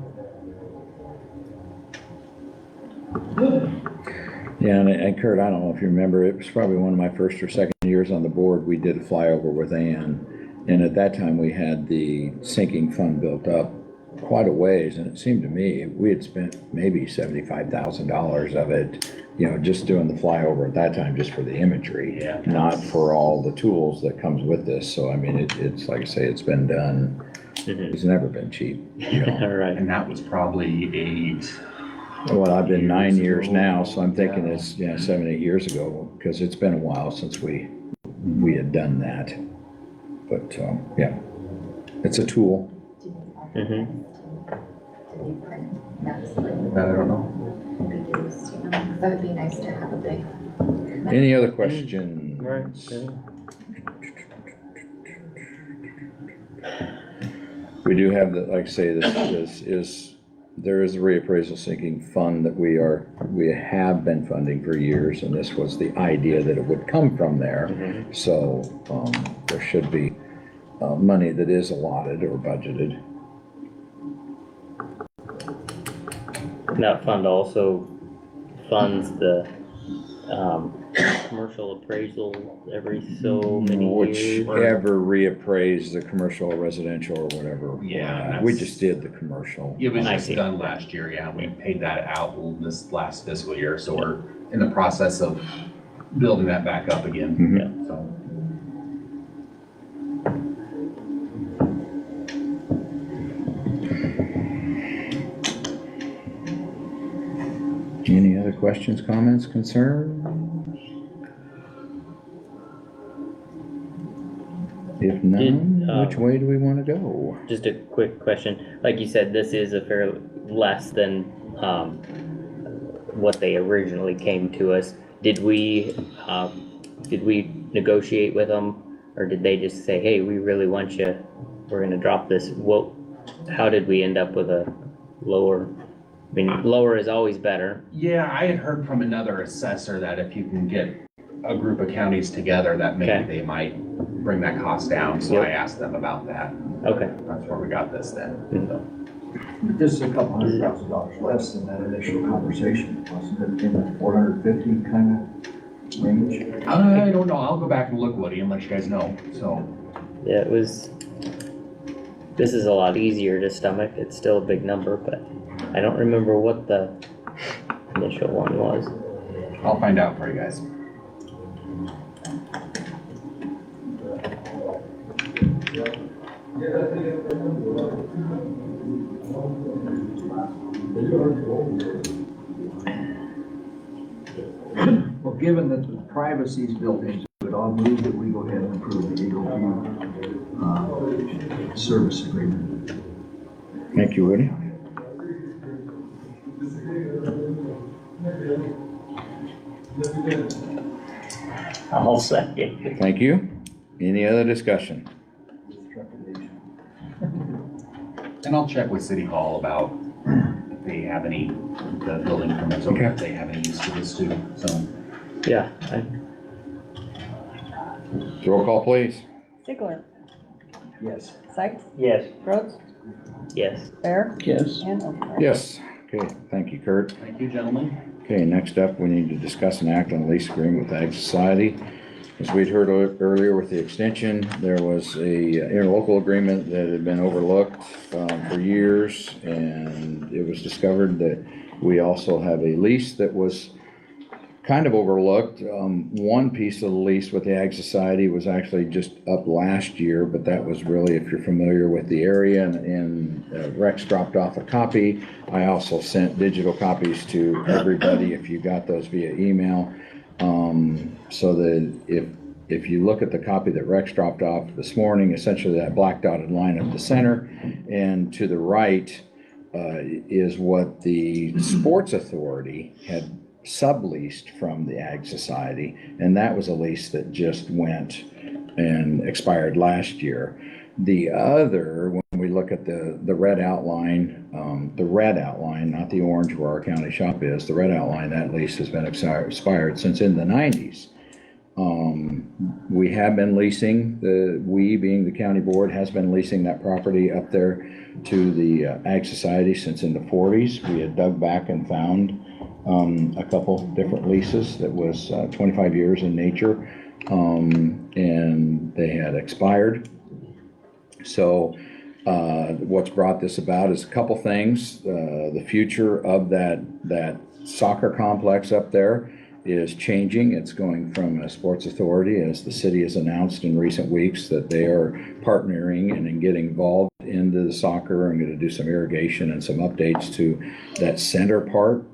Yeah, and Kurt, I don't know if you remember, it was probably one of my first or second years on the board, we did a flyover with Ann. And at that time, we had the sinking fund built up quite a ways, and it seemed to me, we had spent maybe $75,000 of it, just doing the flyover at that time, just for the imagery.
Yeah.
Not for all the tools that comes with this, so I mean, it's like I say, it's been done, it's never been cheap.
All right.
And that was probably
Well, I've been 9 years now, so I'm thinking it's, 7, 8 years ago, because it's been a while since we had done that. But, yeah, it's a tool.
I don't know.
That would be nice to have a big.
Any other questions? We do have the, like I say, there is a reappraisal sinking fund that we have been funding for years, and this was the idea that it would come from there. So, there should be, money that is allotted or budgeted.
That fund also funds the, commercial appraisal every so many years.
Whichever reappraise the commercial or residential or whatever.
Yeah,
We just did the commercial.
It was
I
just
see.
done last year, yeah, we paid that out this last fiscal year, so we're in the process of building that back up again, so.
Any other questions, comments, concerns? If none, which way do we want to go?
Just a quick question. Like you said, this is a fair less than, what they originally came to us. Did we negotiate with them, or did they just say, hey, we really want you, we're gonna drop this? How did we end up with a lower? I mean, lower is always better.
Yeah, I had heard from another assessor that if you can get a group of counties together, that maybe
Okay.
they might bring that cost down, so
Yep.
I asked them about that.
Okay.
That's where we got this then. So.
This is a couple $100,000 less than that initial conversation, wasn't it, in the 450 kind of range?
I don't know, I'll go back and look, Woody, and let you guys know, so.
Yeah, this is a lot easier to stomach. It's still a big number, but I don't remember what the initial one was.
I'll find out for you guys.
given that the privacy is built into it, I'll move that we go ahead and approve the Eagle View service agreement.
Thank you, Woody.
I'll second.
Thank you. Any other discussion?
And I'll check with City Hall about if they have any, the building permits, or if they have any use for this too, so.
Yeah,
Roll call, please.
Ziegler,
Yes.
Sykes,
Yes.
Rhodes,
yes.
Bear,
Yes.
and Omenauer.
Yes. Okay, thank you, Kurt.
Thank you, gentlemen.
Okay, next up, we need to discuss and act on a lease agreement with Ag Society. As we'd heard earlier with the extension, there was a interlocal agreement that had been overlooked for years, and it was discovered that we also have a lease that was kind of overlooked. One piece of the lease with the Ag Society was actually just up last year, but that was really, if you're familiar with the area, and Rex dropped off a copy. I also sent digital copies to everybody if you got those via email. So that if you look at the copy that Rex dropped off this morning, essentially that black dotted line up the center, and to the right is what the Sports Authority had subleased from the Ag Society, and that was a lease that just went and expired last year. The other, when we look at the red outline, not the orange where our county shop is, the red outline, that lease has been expired since in the 90s. We have been leasing, we being the county board has been leasing that property up there to the Ag Society since in the 40s. We had dug back and found a couple different leases that was 25 years in nature, and they had expired. So what's brought this about is a couple things. The future of that soccer complex up there is changing. It's going from a sports authority, as the city has announced in recent weeks that they are partnering and getting involved into the soccer and going to do some irrigation and some updates to that center part,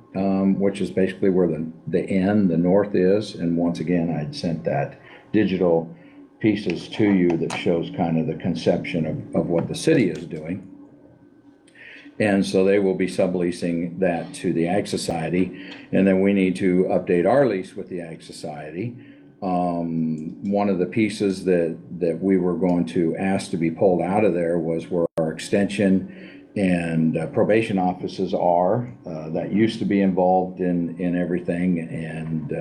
which is basically where the north is. And once again, I'd sent that digital pieces to you that shows kind of the conception of what the city is doing. And so they will be subleasing that to the Ag Society, and then we need to update our lease with the Ag Society. One of the pieces that we were going to ask to be pulled out of there was where our extension and probation offices are. That used to be involved in everything, and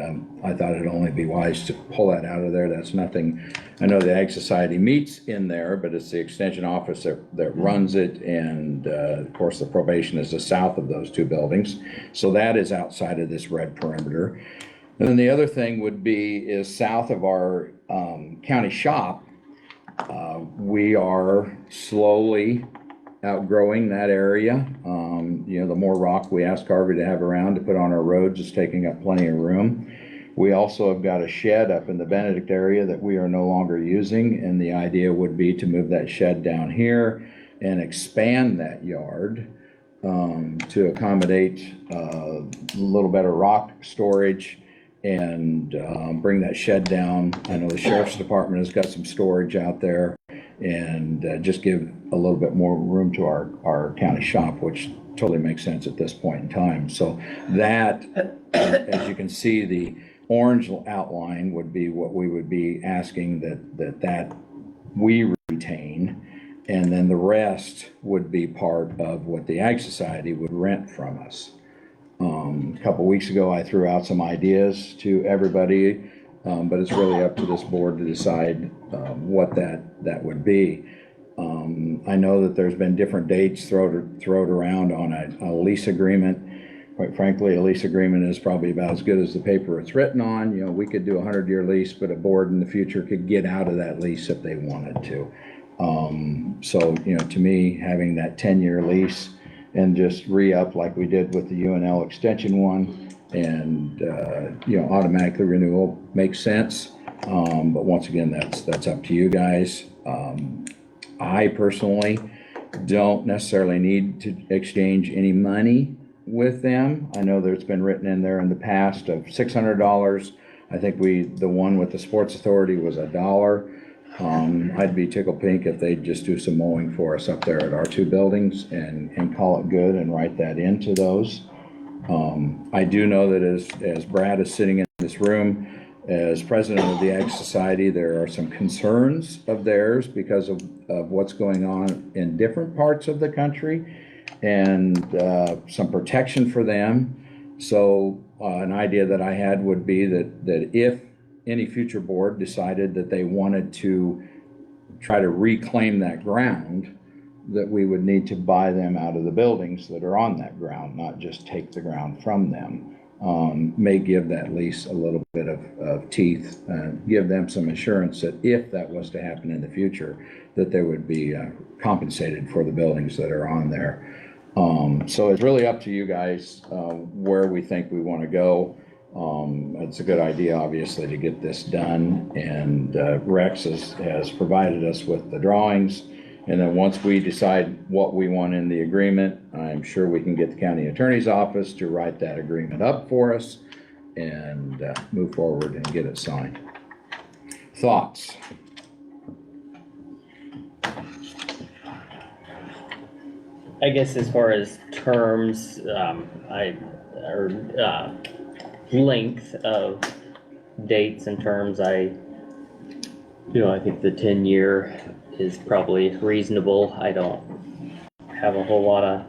I thought it'd only be wise to pull that out of there. That's nothing. I know the Ag Society meets in there, but it's the extension office that runs it, and of course the probation is the south of those two buildings. So that is outside of this red perimeter. And then the other thing would be is south of our county shop, we are slowly outgrowing that area. The more rock we ask Harvey to have around to put on our roads is taking up plenty of room. We also have got a shed up in the Benedict area that we are no longer using, and the idea would be to move that shed down here and expand that yard to accommodate a little better rock storage and bring that shed down. I know the sheriff's department has got some storage out there, and just give a little bit more room to our county shop, which totally makes sense at this point in time. So that, as you can see, the orange outline would be what we would be asking that we retain, and then the rest would be part of what the Ag Society would rent from us. A couple weeks ago, I threw out some ideas to everybody, but it's really up to this board to decide what that would be. I know that there's been different dates thrown around on a lease agreement. Quite frankly, a lease agreement is probably about as good as the paper it's written on. We could do a 100-year lease, but a board in the future could get out of that lease if they wanted to. So, to me, having that 10-year lease and just re-up like we did with the UNL extension one and, automatically renewal makes sense. But once again, that's up to you guys. I personally don't necessarily need to exchange any money with them. I know there's been written in there in the past of $600 I think the one with the Sports Authority was $1. I'd be tickled pink if they'd just do some mowing for us up there at our two buildings and call it good and write that into those. I do know that as Brad is sitting in this room, as president of the Ag Society, there are some concerns of theirs because of what's going on in different parts of the country and some protection for them. So an idea that I had would be that if any future board decided that they wanted to try to reclaim that ground, that we would need to buy them out of the buildings that are on that ground, not just take the ground from them. May give that lease a little bit of teeth, give them some assurance that if that was to happen in the future, that they would be compensated for the buildings that are on there. So it's really up to you guys where we think we want to go. It's a good idea, obviously, to get this done, and Rex has provided us with the drawings. And then once we decide what we want in the agreement, I'm sure we can get the county attorney's office to write that agreement up for us and move forward and get it signed. Thoughts?
I guess as far as terms, length of dates and terms, I think the 10-year is probably reasonable. I don't have a whole lot of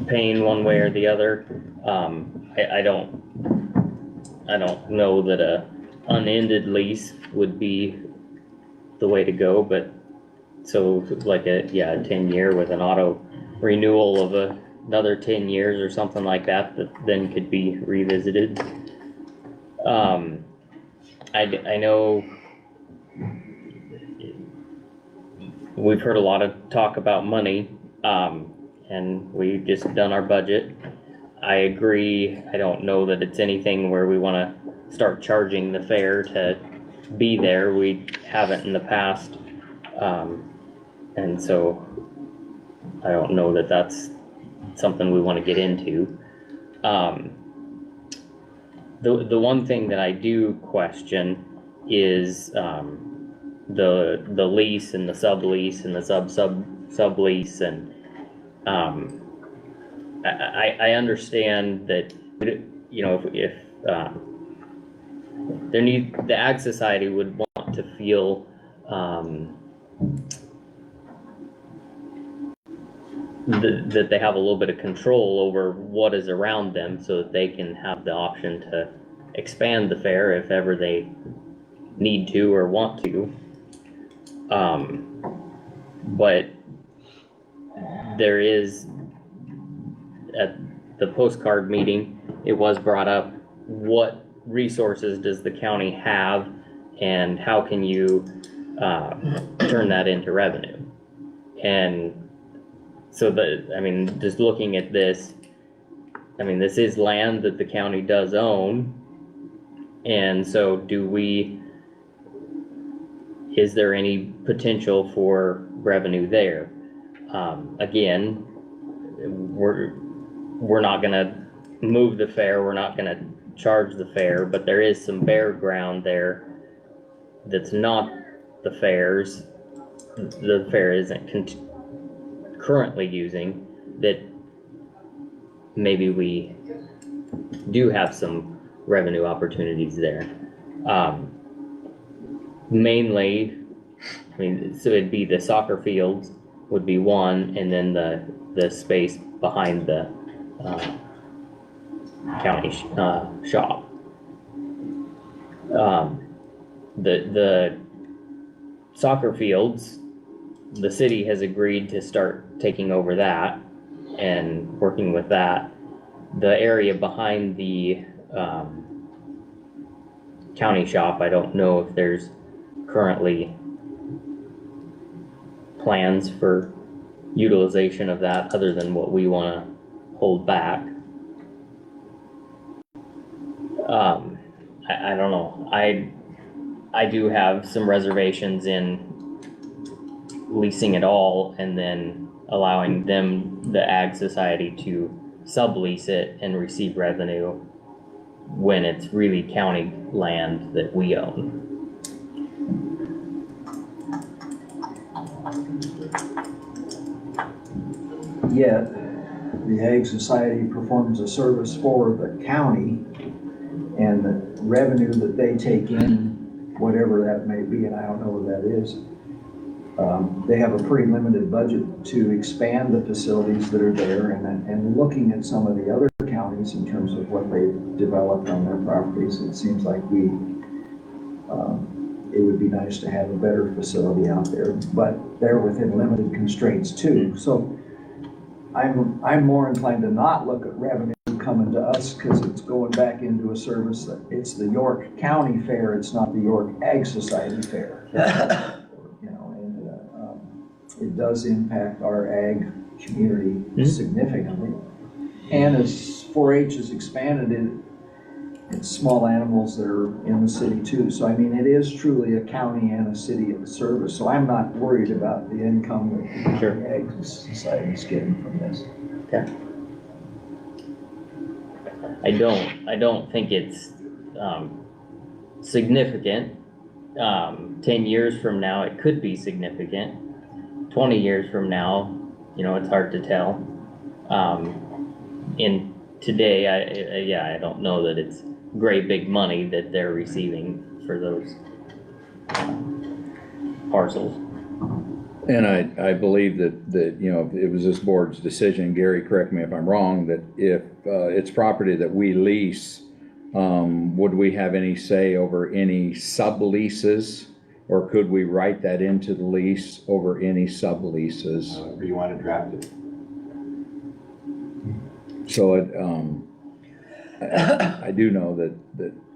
pain one way or the other. I don't know that a unended lease would be the way to go, but so like a 10-year with an auto renewal of another 10 years or something like that then could be revisited. I know we've heard a lot of talk about money, and we've just done our budget. I agree. I don't know that it's anything where we want to start charging the fare to be there. We haven't in the past. And so I don't know that that's something we want to get into. The one thing that I do question is the lease and the sublease and the sublease, and I understand that, if the Ag Society would want to feel that they have a little bit of control over what is around them, so that they can have the option to expand the fair if ever they need to or want to. But there is, at the postcard meeting, it was brought up, what resources does the county have and how can you turn that into revenue? And so just looking at this, this is land that the county does own. And so is there any potential for revenue there? Again, we're not gonna move the fair, we're not gonna charge the fair, but there is some bare ground there that's not the fair's, the fair isn't currently using, that maybe we do have some revenue opportunities there. Mainly, so it'd be the soccer fields would be one, and then the space behind the county shop. The soccer fields, the city has agreed to start taking over that and working with that. The area behind the county shop, I don't know if there's currently plans for utilization of that other than what we want to hold back. I don't know. I do have some reservations in leasing it all and then allowing them, the Ag Society, to sublease it and receive revenue. when it's really county land that we own.
Yet, the Ag Society performs a service for the county, and the revenue that they take in, whatever that may be, and I don't know what that is, they have a pretty limited budget to expand the facilities that are there, and looking at some of the other counties in terms of what they've developed on their properties, it seems like it would be nice to have a better facility out there, but they're within limited constraints too. So I'm more inclined to not look at revenue coming to us because it's going back into a service that it's the York County Fair, it's not the York Ag Society Fair. You know, and it does impact our ag community significantly. And as 4-H has expanded, it's small animals that are in the city too. So I mean, it is truly a county and a city of service. So I'm not worried about the income that the Ag Society is getting from this.
Okay. I don't think it's, significant. 10 years from now, it could be significant. 20 years from now, you know, it's hard to tell. In today, I don't know that it's great big money that they're receiving for those parcels.
And I believe that, you know, it was this board's decision, Gary, correct me if I'm wrong, that if it's property that we lease, would we have any say over any subleases? Or could we write that into the lease over any subleases?
However you want to draft it.
So I do know that,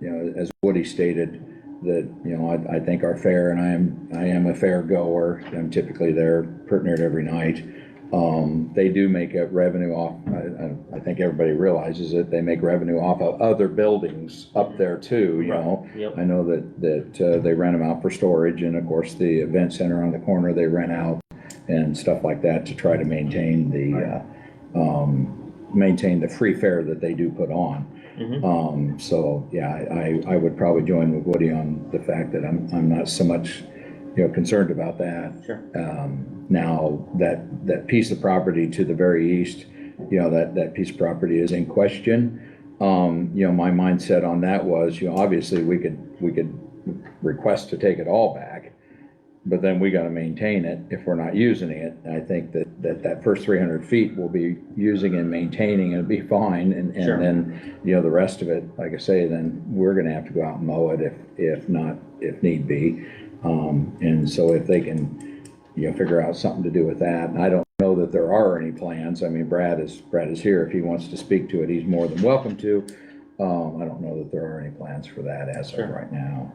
you know, as Woody stated, that, you know, I think our fair, and I am a fair goer. I'm typically there pretty near every night. They do make a revenue off, I think everybody realizes it, they make revenue off of other buildings up there too, you know.
Yep.
I know that they rent them out for storage, and of course the event center on the corner, they rent out and stuff like that to try to maintain the free fare that they do put on. So yeah, I would probably join with Woody on the fact that I'm not so much, you know, concerned about that.
Sure.
Now that piece of property to the very east, you know, that piece of property is in question. You know, my mindset on that was, you know, obviously we could request to take it all back, but then we got to maintain it if we're not using it. And I think that first 300 feet we'll be using and maintaining and it'll be fine. And
Sure.
Then, you know, the rest of it, like I say, then we're going to have to go out and mow it if need be. And so if they can, you know, figure out something to do with that. And I don't know that there are any plans. I mean, Brad is here. If he wants to speak to it, he's more than welcome to. I don't know that there are any plans for that as of right now.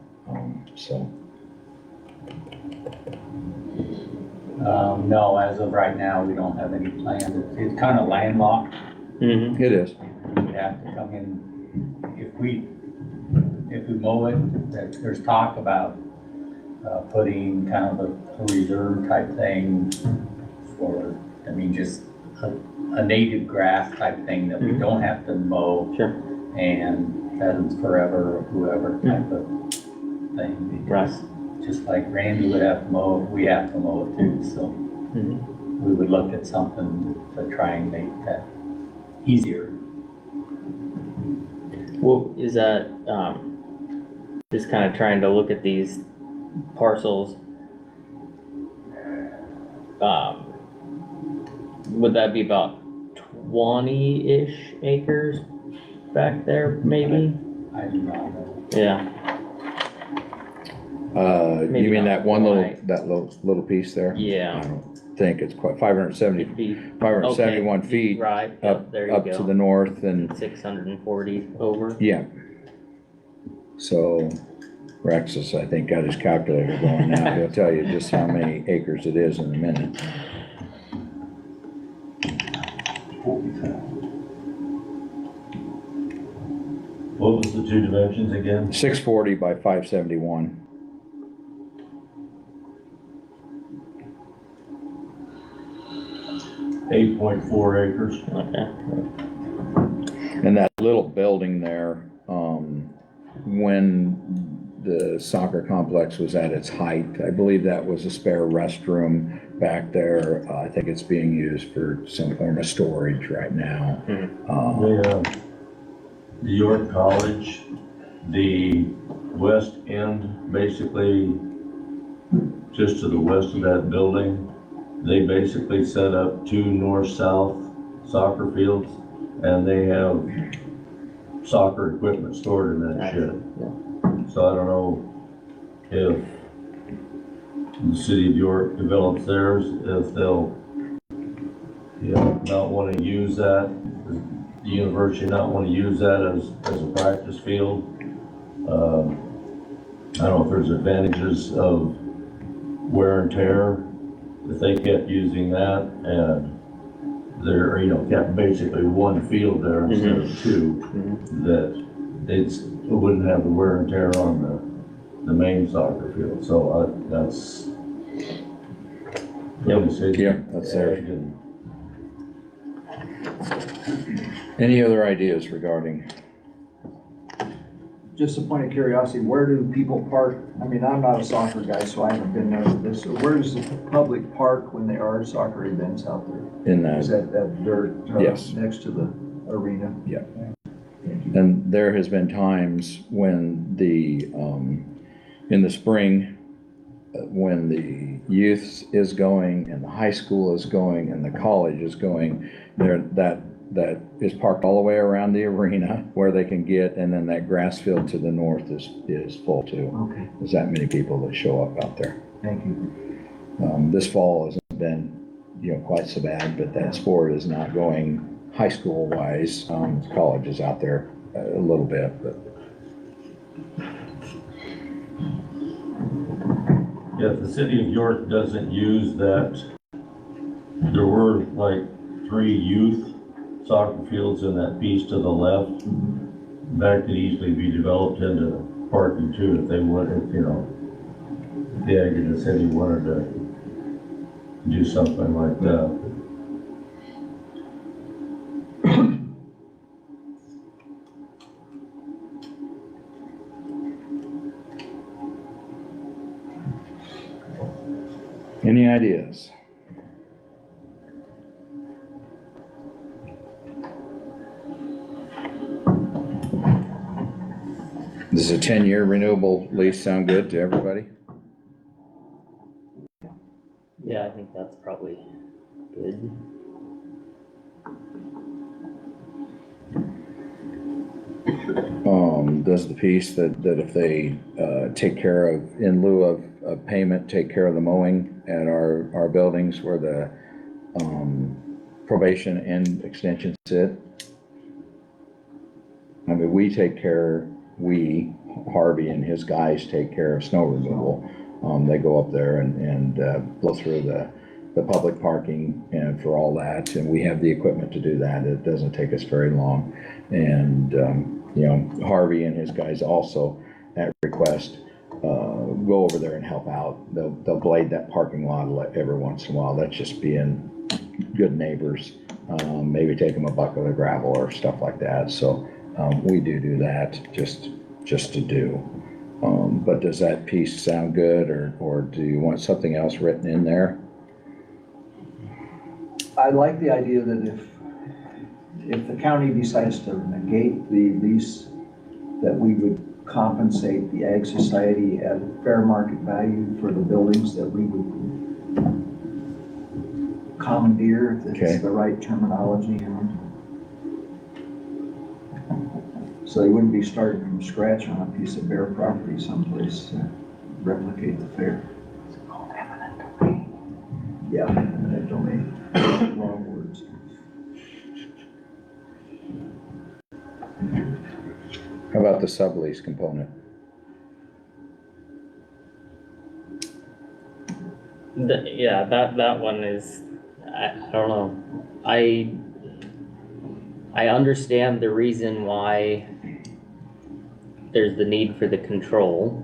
No, as of right now, we don't have any plans. It's kind of landlocked.
It is.
We'd have to come in, if we mow it, there's talk about putting kind of a reserve type thing for, I mean, just a native grass type thing that we don't have to mow.
Sure.
And pheasants forever or whoever type of thing. Because just like Randy would have to mow, we have to mow it too, so we would look at something to try and make that easier.
Well, is that, just kind of trying to look at these parcels, would that be about 20-ish acres back there, maybe?
I do not know.
Yeah.
You mean that one little piece there?
Yeah.
I don't think it's quite 571 feet.
Right, yep, there you
up
go.
to the north and
640 over.
yeah. So Rexus, I think, got his calculator going now. He'll tell you just how many acres it is in a minute.
What was the two dimensions again?
640 by 571.
.4 acres.
Okay.
And that little building there, when the soccer complex was at its height. I believe that was a spare restroom back there. I think it's being used for some form of storage right now.
The York College, the west end, basically just to the west of that building, they basically set up 2 north-south soccer fields, and they have soccer equipment stored in that shed. So I don't know if the city of York develops theirs, if they'll, not want to use that, the university not want to use that as a practice field. I don't know if there's advantages of wear and tear if they kept using that, and there, kept basically 1 field there instead of 2, that it wouldn't have the wear and tear on the main soccer field. So that's.
Yeah, that's there. Any other ideas regarding?
Just a point of curiosity, where do people park? I mean, I'm not a soccer guy, so I haven't been there for this. So where does the public park when there are soccer events out there?
In
Is that dirt
Yes.
next to the arena?
Yeah. And there has been times when in the spring, when the youth is going and the high school is going and the college is going, that is parked all the way around the arena where they can get, and then that grass field to the north is full too.
Okay,
There's that many people that show up out there.
thank you.
This fall hasn't been, quite so bad, but that sport is not going high school wise. College is out there a little bit, but.
Yeah, if the city of York doesn't use that, there were like 3 youth soccer fields in that piece to the left. That could easily be developed into parking too if they wanted, if the Aggie City wanted to do something like that.
Any ideas? Does a 10-year renewable lease sound good to everybody?
Yeah, I think that's probably good.
Does the piece that if they take care of, in lieu of payment, take care of the mowing at our buildings where the probation and extension sit? I mean, Harvey and his guys take care of snow removal. They go up there and blow through the public parking and for all that, and we have the equipment to do that. It doesn't take us very long. And Harvey and his guys also, at request, go over there and help out. They'll blade that parking lot every once in a while. That's just being good neighbors. Maybe take them a bucket of gravel or stuff like that. So we do that just to do. But does that piece sound good, or do you want something else written in there?
I like the idea that if the county decides to negate the lease, that we would compensate the Ag Society at fair market value for the buildings that we would commandeer, if it's the right terminology. So they wouldn't be starting from scratch on a piece of bare property someplace to replicate the fair. Yeah, eminent domain. Wrong words.
How about the sublease component?
That one is, I don't know. I understand the reason why there's the need for the control.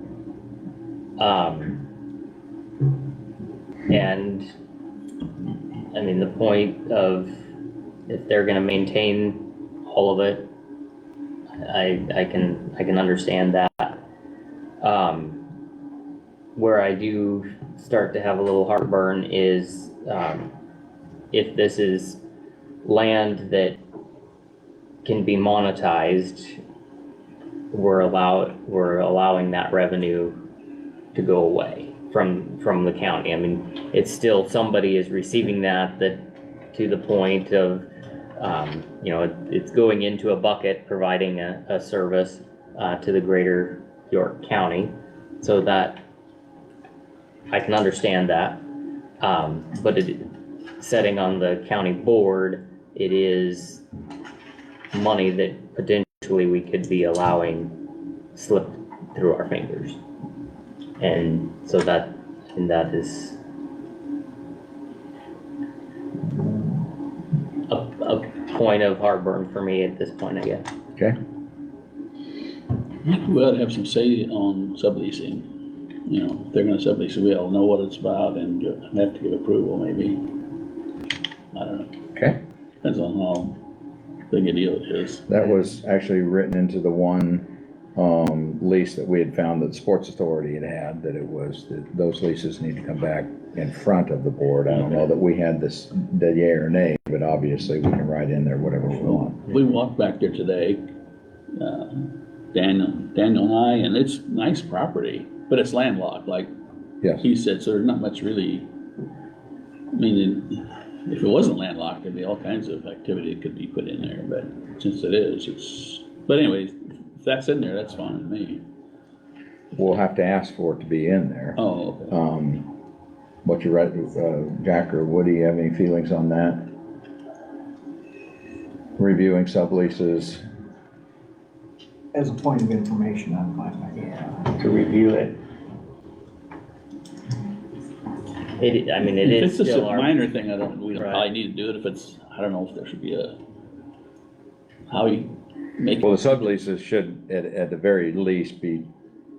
And I mean, the point of if they're gonna maintain all of it, I can understand that. Where I do start to have a little heartburn is, if this is land that can be monetized, we're allowing that revenue to go away from the county. I mean, it's still, somebody is receiving that to the point of, you know, it's going into a bucket, providing a service to the greater York County, so that I can understand that. But setting on the county board, it is money that potentially we could be allowing slip through our fingers. And so that is a point of heartburn for me at this point, I guess.
Okay,
We ought to have some say on subleasing. You know, if they're gonna sublease, we all know what it's about and have to give approval maybe. I don't know.
okay.
Depends on how big a deal it is.
That was actually written into the one, lease that we had found that the Sports Authority had, that it was, that those leases need to come back in front of the board. I don't know that we had this, the yay or nay, but obviously we can write in there whatever we want.
We walked back there today, Daniel and I, and it's nice property, but it's landlocked, like
Yes.
he said, so there's not much really, I mean, if it wasn't landlocked, there'd be all kinds of activity that could be put in there, but since it is, but anyways, if that's in there, that's fine with me.
We'll have to ask for it to be in there.
Oh, okay.
What you read, Jack or Woody, you have any feelings on that? Reviewing subleases,
As a point of information, I'm fine with that.
To review it.
I mean, it
If
is
it's just
still
a
our,
minor thing, we don't
Right.
probably need to do it. If it's, I don't know if there should be how you make it.
well, the subleases should at the very least be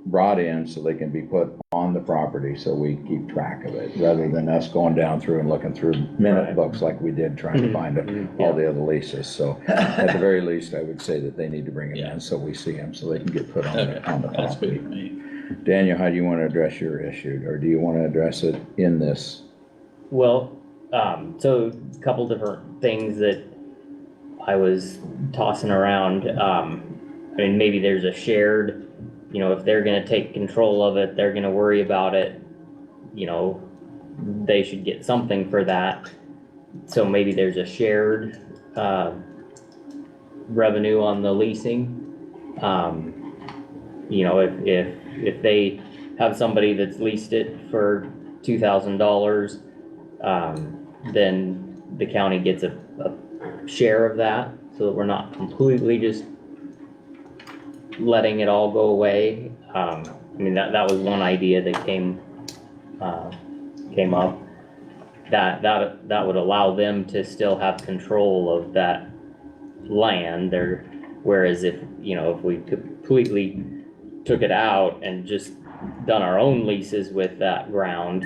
brought in so they can be put on the property so we keep track of it, rather than us going down through and looking through minute
Right.
books like we did trying to find all the other leases. So at the very least, I would say that they need to bring them in so we see them, so they can get put on
Okay,
on the
that's good
property.
with me.
Daniel, how do you want to address your issue, or do you want to address it in this?
well, so a couple different things that I was tossing around. I mean, maybe there's a shared, you know, if they're gonna take control of it, they're gonna worry about it, you know, they should get something for that. So maybe there's a shared, revenue on the leasing. You know, if they have somebody that's leased it for $2,000, then the county gets a share of that, so that we're not completely just letting it all go away. I mean, that was one idea that came up. That would allow them to still have control of that land there, whereas if, you know, if we completely took it out and just done our own leases with that ground,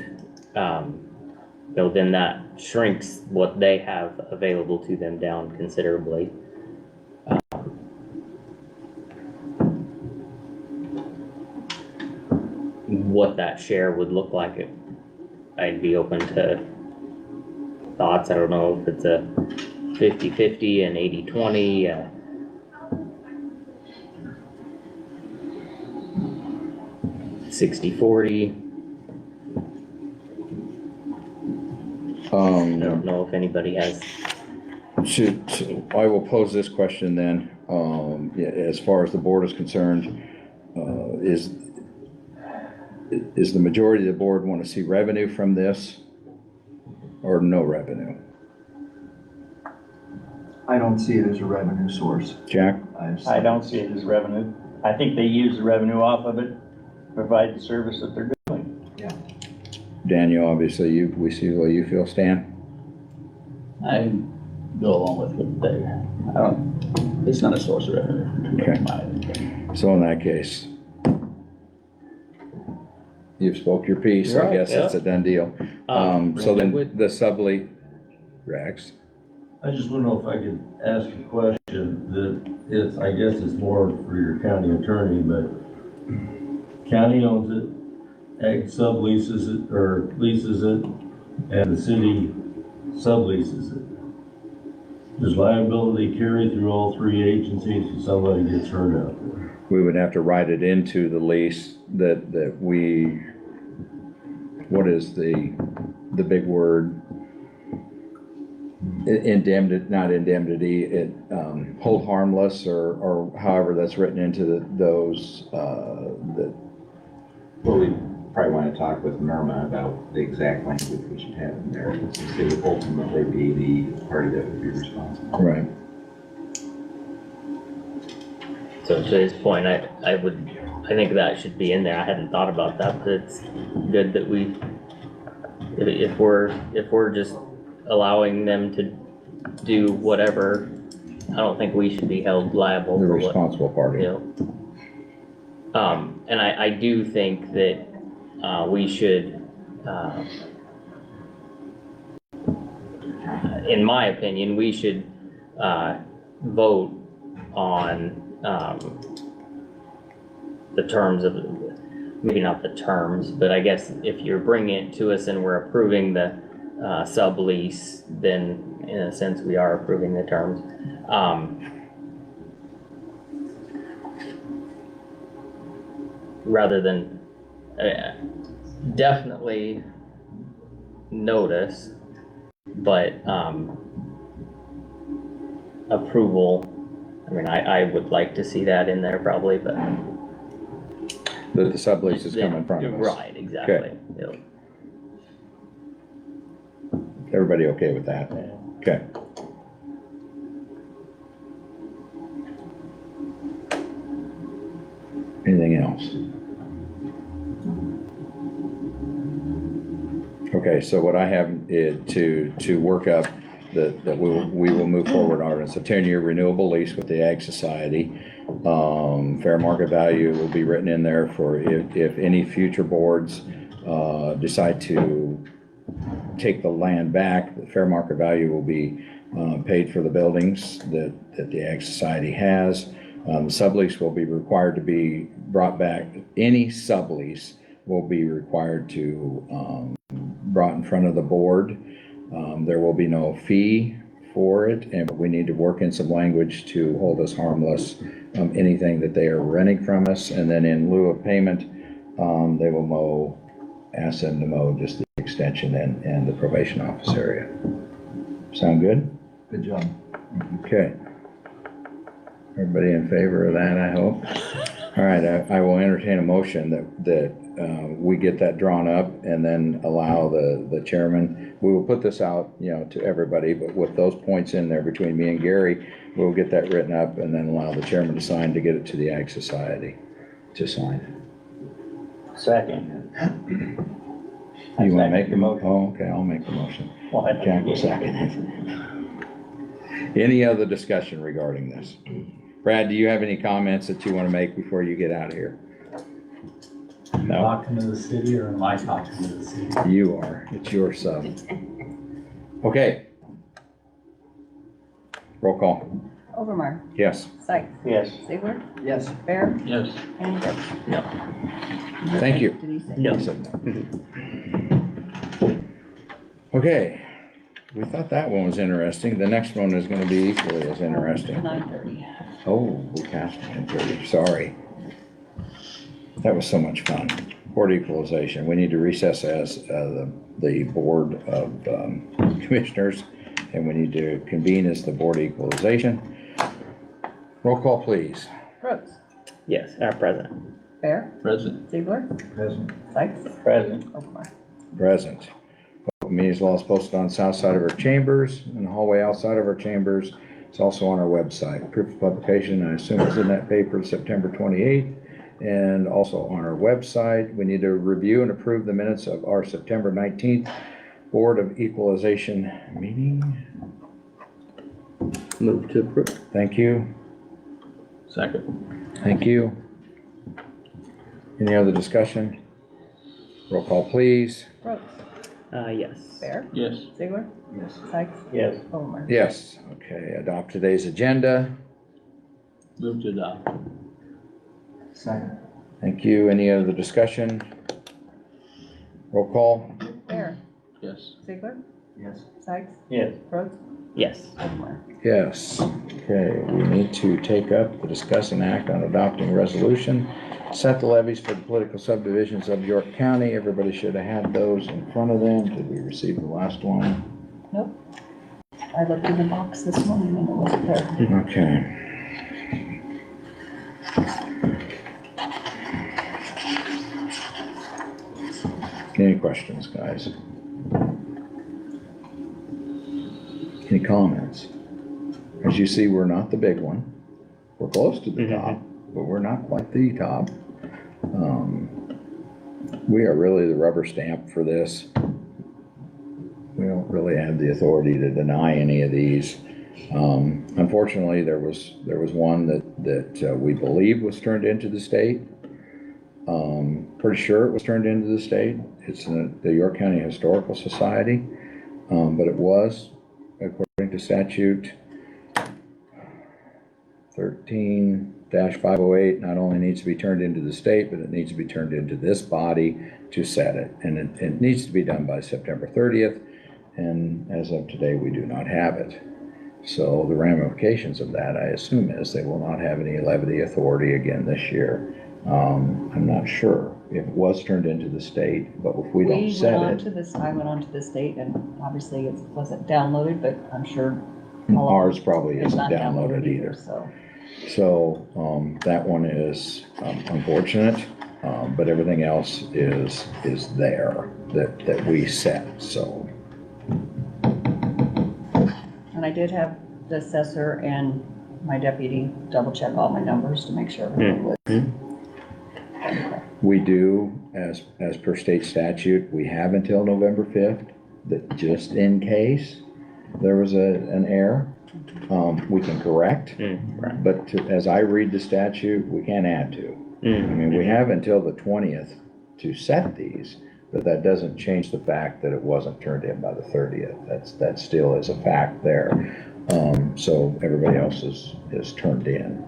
you know, then that shrinks what they have available to them down considerably. What that share would look like, I'd be open to thoughts. I don't know if it's a 50-50, an 80-20, 60-40. I don't know if anybody has.
I will pose this question then, yeah, as far as the board is concerned, is the majority of the board want to see revenue from this or no revenue?
I don't see it as a revenue source.
Jack?
I don't see it as revenue. I think they use the revenue off of it, provide the service that they're doing.
Daniel, obviously, we see what you feel. Stan?
I go along with what they, it's not a source of revenue.
Okay. So in that case, you've spoke your piece, I
Right,
guess that's a done deal. So then
with-
the sublease, Rex?
I just want to know if I could ask a question, that
I guess it's more for your county attorney, but county owns it, ag subleases it, or leases it, and the city subleases it. Does liability carry through all three agencies if somebody gets hurt out there?
We would have to write it into the lease that we, what is the big word? Indemnity, not indemnity, hold harmless, or however that's written into those, that.
Well, we probably want to talk with Norma about the exact language we should have in there, since they would ultimately be the party that would be responsible.
Right.
So to his point, I think that should be in there. I hadn't thought about that, but it's good that if we're just allowing them to do whatever, I don't think we should be held liable
The
for what,
responsible party.
you know. And I do think that, we should, in my opinion, we should, vote on, the terms of, maybe not the terms, but I guess if you're bringing it to us and we're approving the, sublease, then in a sense, we are approving the terms. Rather than, definitely notice, but, approval, I mean, I would like to see that in there probably, but.
That the sublease is coming from us.
Right, exactly. Yep.
Everybody okay with that? Okay. Anything else? Okay, so what I have is to work up that we will move forward on, it's a 10-year renewable lease with the Ag Society. Fair market value will be written in there for if any future boards decide to take the land back, the fair market value will be paid for the buildings that the Ag Society has. The sublease will be required to be brought back. Any sublease will be required to brought in front of the board. There will be no fee for it, and we need to work in some language to hold us harmless, anything that they are renting from us, and then in lieu of payment, they will ask them to mow just the extension and the probation office area. Sound good?
Good job.
Okay. Everybody in favor of that, I hope? All right, I will entertain a motion that we get that drawn up and then allow the chairman, we will put this out, to everybody, but with those points in there between me and Gary, we'll get that written up and then allow the chairman to sign to get it to the Ag Society to sign.
Second.
You want to make
the motion?
Oh, okay, I'll make the motion.
Well, I think
Jack will
you did.
second it. Any other discussion regarding this? Brad, do you have any comments that you want to make before you get out of here? No,
Talking to the city, or am I talking to the city?
you are. It's your sub. Okay. Roll call.
Overmar,
Yes.
Sykes,
Yes.
Ziegler,
Yes.
Bear,
Yes.
and Brooks.
Thank you.
Did he say?
No.
He said no. Okay. We thought that one was interesting. The next one is going to be equally as interesting.
9:30.
Oh, we passed 9:30. Sorry. That was so much fun. Board equalization. We need to recess as the Board of Commissioners, and we need to convene as the Board equalization. Roll call, please.
Brooks,
Yes, our president.
Bear,
Present.
Ziegler,
Present.
Sykes,
Present.
Overmar.
Present. Open meetings law is posted on the south side of our chambers, in the hallway outside of our chambers. It's also on our website. Proof of publication, I assume it's in that paper, September 28th. And also on our website, we need to review and approve the minutes of our September 19th Board of Equalization meeting.
Move to approve.
Thank you.
Second.
Thank you. Any other discussion? Roll call, please.
Brooks,
Yes.
Bear,
Yes.
Ziegler,
Yes.
Sykes,
Yes.
Overmar.
Yes. Okay, adopt today's agenda.
Move to adopt.
Second.
Thank you. Any other discussion? Roll call?
Bear,
Yes.
Ziegler,
Yes.
Sykes,
Yes.
Brooks,
Yes.
Whitmore.
Yes. Okay, we need to take up the discuss and act on adopting resolution. Set the levies for the political subdivisions of York County. Everybody should have had those in front of them. Did we receive the last one?
Nope. I looked in the box this morning and it wasn't there.
Okay. Any questions, guys? Any comments? As you see, we're not the big one. We're close to the top, but we're not quite the top. We are really the rubber stamp for this. We don't really have the authority to deny any of these. Unfortunately, there was one that we believe was turned into the state. Pretty sure it was turned into the state. It's in the York County Historical Society, but it was, according to statute 13-508, not only needs to be turned into the state, but it needs to be turned into this body to set it. And it needs to be done by September 30th. And as of today, we do not have it. So the ramifications of that, I assume, is they will not have any levy authority again this year. I'm not sure if it was turned into the state, but if we don't set
I
it,
went on to the state and obviously it wasn't downloaded, but I'm sure
ours probably
it's
isn't
not
downloaded either.
so.
So, that one is unfortunate, but everything else is there that we set, so.
And I did have the assessor and my deputy double check all my numbers to make sure everything was.
We do, as per state statute, we have until November 5th, that just in case there was an error, we can correct. But as I read the statute, we can't add to. I mean, we have until the 20th to set these, but that doesn't change the fact that it wasn't turned in by the 30th. That still is a fact there. So everybody else is turned in.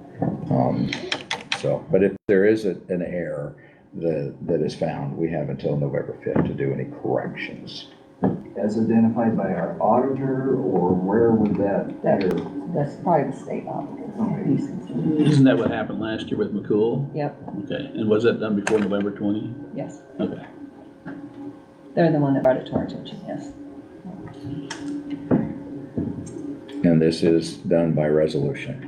But if there is an error that is found, we have until November 5th to do any corrections.
As identified by our auditor, or where would that error?
That's probably the state auditor.
Isn't that what happened last year with McCool?
Yep,
Okay, and was that done before November 20?
yes.
Okay.
They're the one that brought it to our attention, yes.
And this is done by resolution.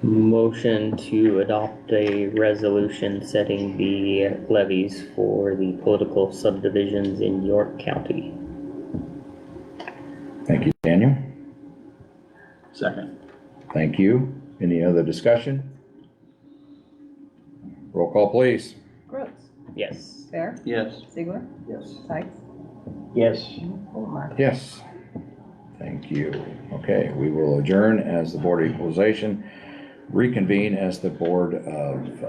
Motion to adopt a resolution setting the levies for the political subdivisions in York County.
Thank you, Daniel.
Second.
Thank you. Any other discussion? Roll call, please.
Brooks,
Yes.
Bear,
Yes.
Ziegler,
Yes.
Sykes,
Yes.
Whitmore.
Yes. Thank you. Okay, we will adjourn as the Board of Equalization, reconvene as the Board of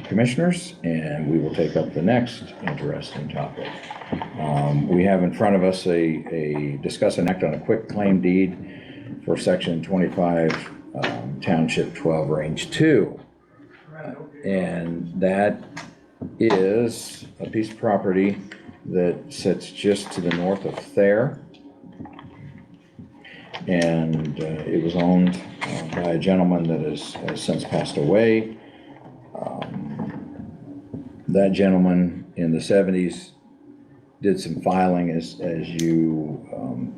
Commissioners, and we will take up the next interesting topic. We have in front of us a discuss and act on a quick claim deed for section 25, Township 12, Range 2. And that is a piece of property that sits just to the north of Thayer. And it was owned by a gentleman that has since passed away. That gentleman in the 70s did some filing, as you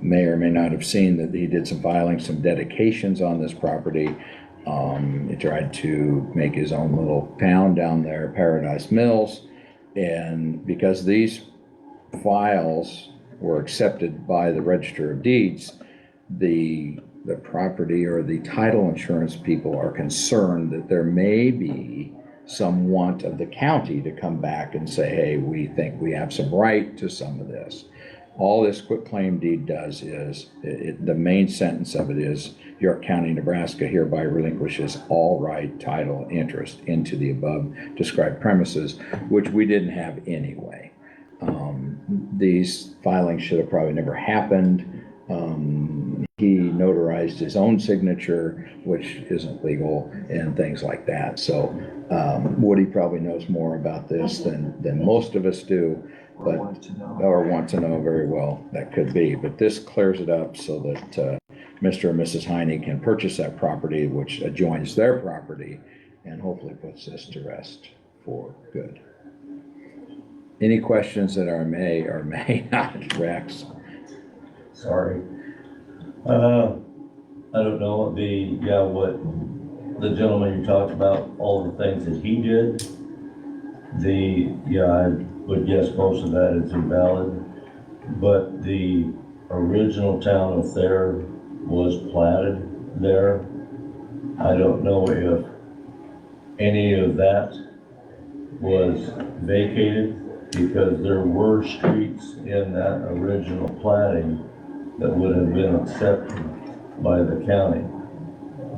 may or may not have seen, that he did some filing, some dedications on this property. He tried to make his own little town down there, Paradise Mills. And because these files were accepted by the Register of Deeds, the property or the title insurance people are concerned that there may be some want of the county to come back and say, hey, we think we have some right to some of this. All this quitclaim deed does is, the main sentence of it is, York County, Nebraska hereby relinquishes all right, title, interest into the above described premises, which we didn't have anyway. These filings should have probably never happened. he notarized his own signature, which isn't legal, and things like that. So, Woody probably knows more about this than most of us do,
Or
but,
want to know.
or want to know very well. That could be, but this clears it up so that, Mr. and Mrs. Heine can purchase that property, which adjoins their property, and hopefully puts this to rest for good. Any questions that are may or may not, Rex?
Sorry. I don't know, what the gentleman you talked about, all the things that he did, I would guess most of that is invalid, but the original town of Thayer was platted there. I don't know if any of that was vacated, because there were streets in that original platting that would have been accepted by the county.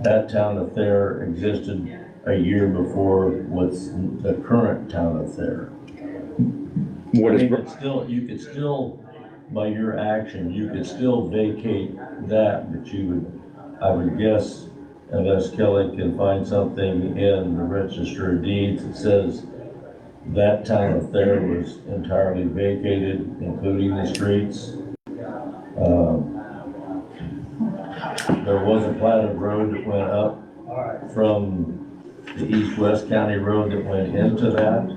That town of Thayer existed a year before what's the current town of Thayer.
What is,
You could still, by your action, you could still vacate that, but I would guess, unless Kelly can find something in the Register of Deeds that says that town of Thayer was entirely vacated, including the streets. There was a platted road that went up from the east-west county road that went into that.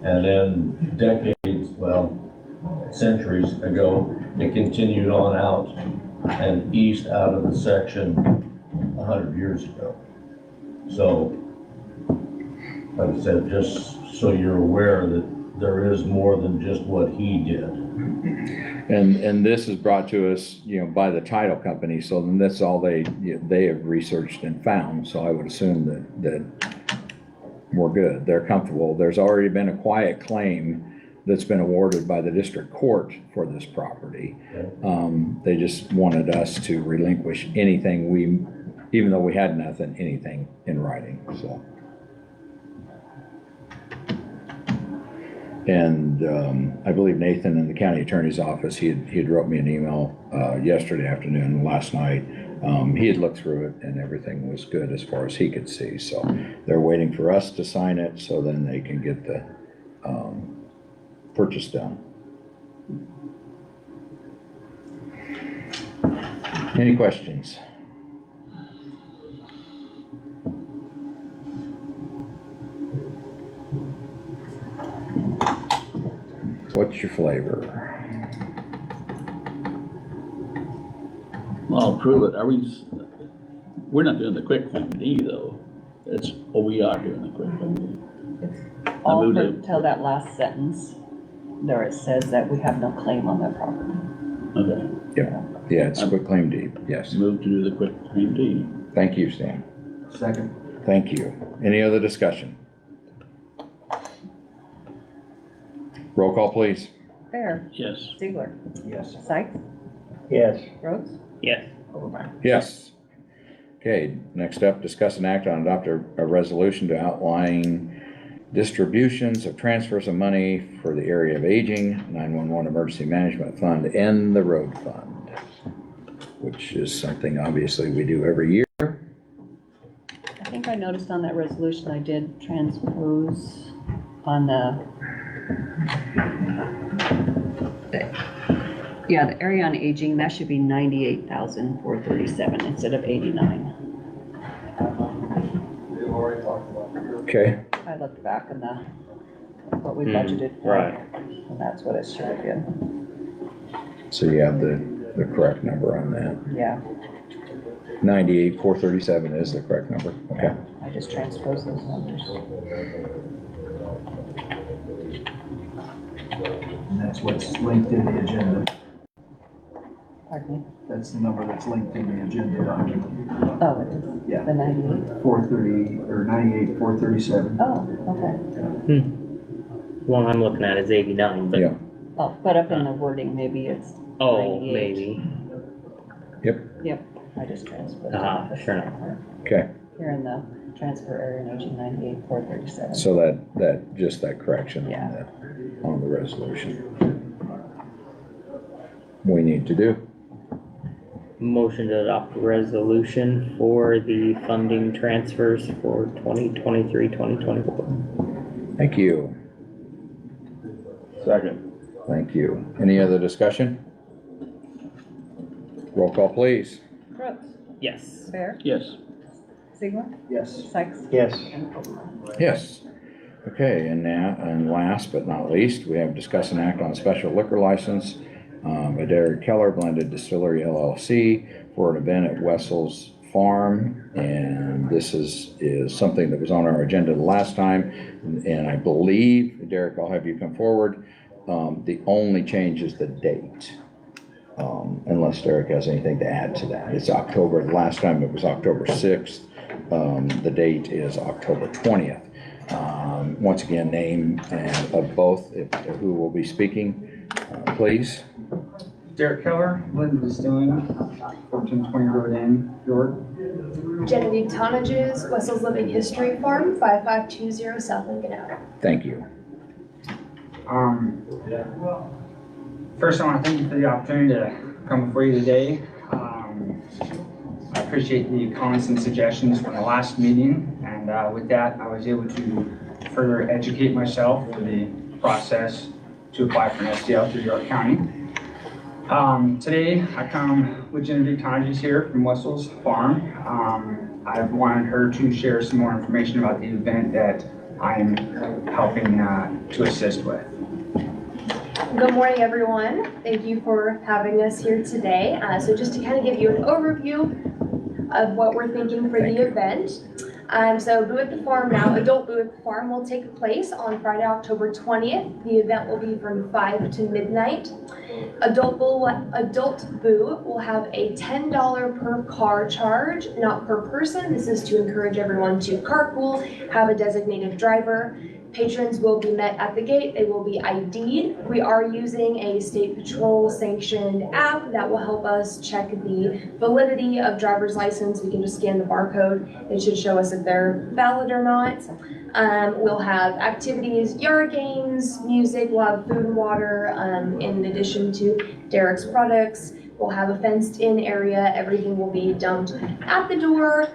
And then decades, well, centuries ago, it continued on out and east out of the section 100 years ago. So, like I said, just so you're aware that there is more than just what he did.
and this is brought to us, by the title company, so then that's all they have researched and found, so I would assume that we're good, they're comfortable. There's already been a quiet claim that's been awarded by the district court for this property. They just wanted us to relinquish anything even though we had anything in writing, so. And I believe Nathan in the county attorney's office, he had wrote me an email yesterday afternoon, last night. He had looked through it and everything was good as far as he could see. So they're waiting for us to sign it so then they can get the purchase done. Any questions? What's your flavor?
Well, I'll prove it. We're not doing the quick claim deed though. We are doing the quick claim deed.
All until that last sentence, there it says that we have no claim on that property.
Okay.
Yeah, it's a quick claim deed, yes.
Move to do the quick claim deed.
Thank you, Stan.
Second.
Thank you. Any other discussion? Roll call, please.
Fair.
Yes.
Ziegler.
Yes.
Sykes.
Yes.
Rhodes.
Yes.
Overmeyer.
Yes. Okay, next up, discuss and act on adopt a resolution to outline distributions of transfers of money for the area of aging, 911 emergency management fund, and the road fund, which is something obviously we do every year.
I think I noticed on that resolution I did transpose on the area on aging, that should be 98,437 instead of 89.
Okay.
I looked back in what we budgeted for.
Right.
And that's what it should have been.
So you have the correct number on that.
Yeah,
98,437 is the correct number. Okay.
I just transposed those numbers.
And that's what's linked in the agenda.
Pardon me?
That's the number that's linked in the agenda document.
Oh, it is?
Yeah.
The 98?
430, or 98,437.
Oh, okay.
One I'm looking at is 89, but.
Yeah.
Oh, but up in the wording, maybe it's
Oh,
98.
maybe.
Yep, I just transposed.
Sure enough.
Okay.
Here in the transfer area and aging 98,437.
So that just that correction
Yeah.
on the resolution. We need to do.
Motion to adopt resolution for the funding transfers for 2023-2024.
Thank you.
Second.
Thank you. Any other discussion? Roll call, please.
Brooks,
Yes.
Bear,
Yes.
Ziegler,
Yes.
Sykes,
Yes.
and Overbaugh.
Yes. Okay, and now, and last but not least, we have discuss and act on special liquor license, Adair Keller Blended Distillery LLC for an event at Wessel's Farm. And this is something that was on our agenda the last time. And I believe, Derek, I'll have you come forward. The only change is the date. Unless Derek has anything to add to that. It's October, the last time it was October 6th. The date is October 20th. Once again, name of both, who will be speaking, please.
Derek Keller, Blended Distilling, 1420 Road Inn, York.
Genevieve Tonages, Wessel's Living History Farm, 5520 South Lincoln Ave.
Thank you.
First, I want to thank you for the opportunity to come before you today. I appreciate the comments and suggestions from the last meeting, and with that, I was able to further educate myself for the process to apply for an STL through York County. Today, I come with Genevieve Tonages here from Wessel's Farm. I wanted her to share some more information about the event that I am helping to assist with.
Good morning, everyone. Thank you for having us here today. So just to kind of give you an overview of what we're thinking for the event. So Boo at the Farm now, Adult Boo at the Farm will take place on Friday, October 20th. The event will be from 5 to midnight. Adult Boo will have a $10 per car charge, not per person. This is to encourage everyone to carpool, have a designated driver. Patrons will be met at the gate. They will be ID'd. We are using a State Patrol sanctioned app that will help us check the validity of driver's license. We can just scan the barcode. It should show us if they're valid or not. We'll have activities, yard games, music. We'll have food and water in addition to Derek's products. We'll have a fenced in area. Everything will be dumped at the door.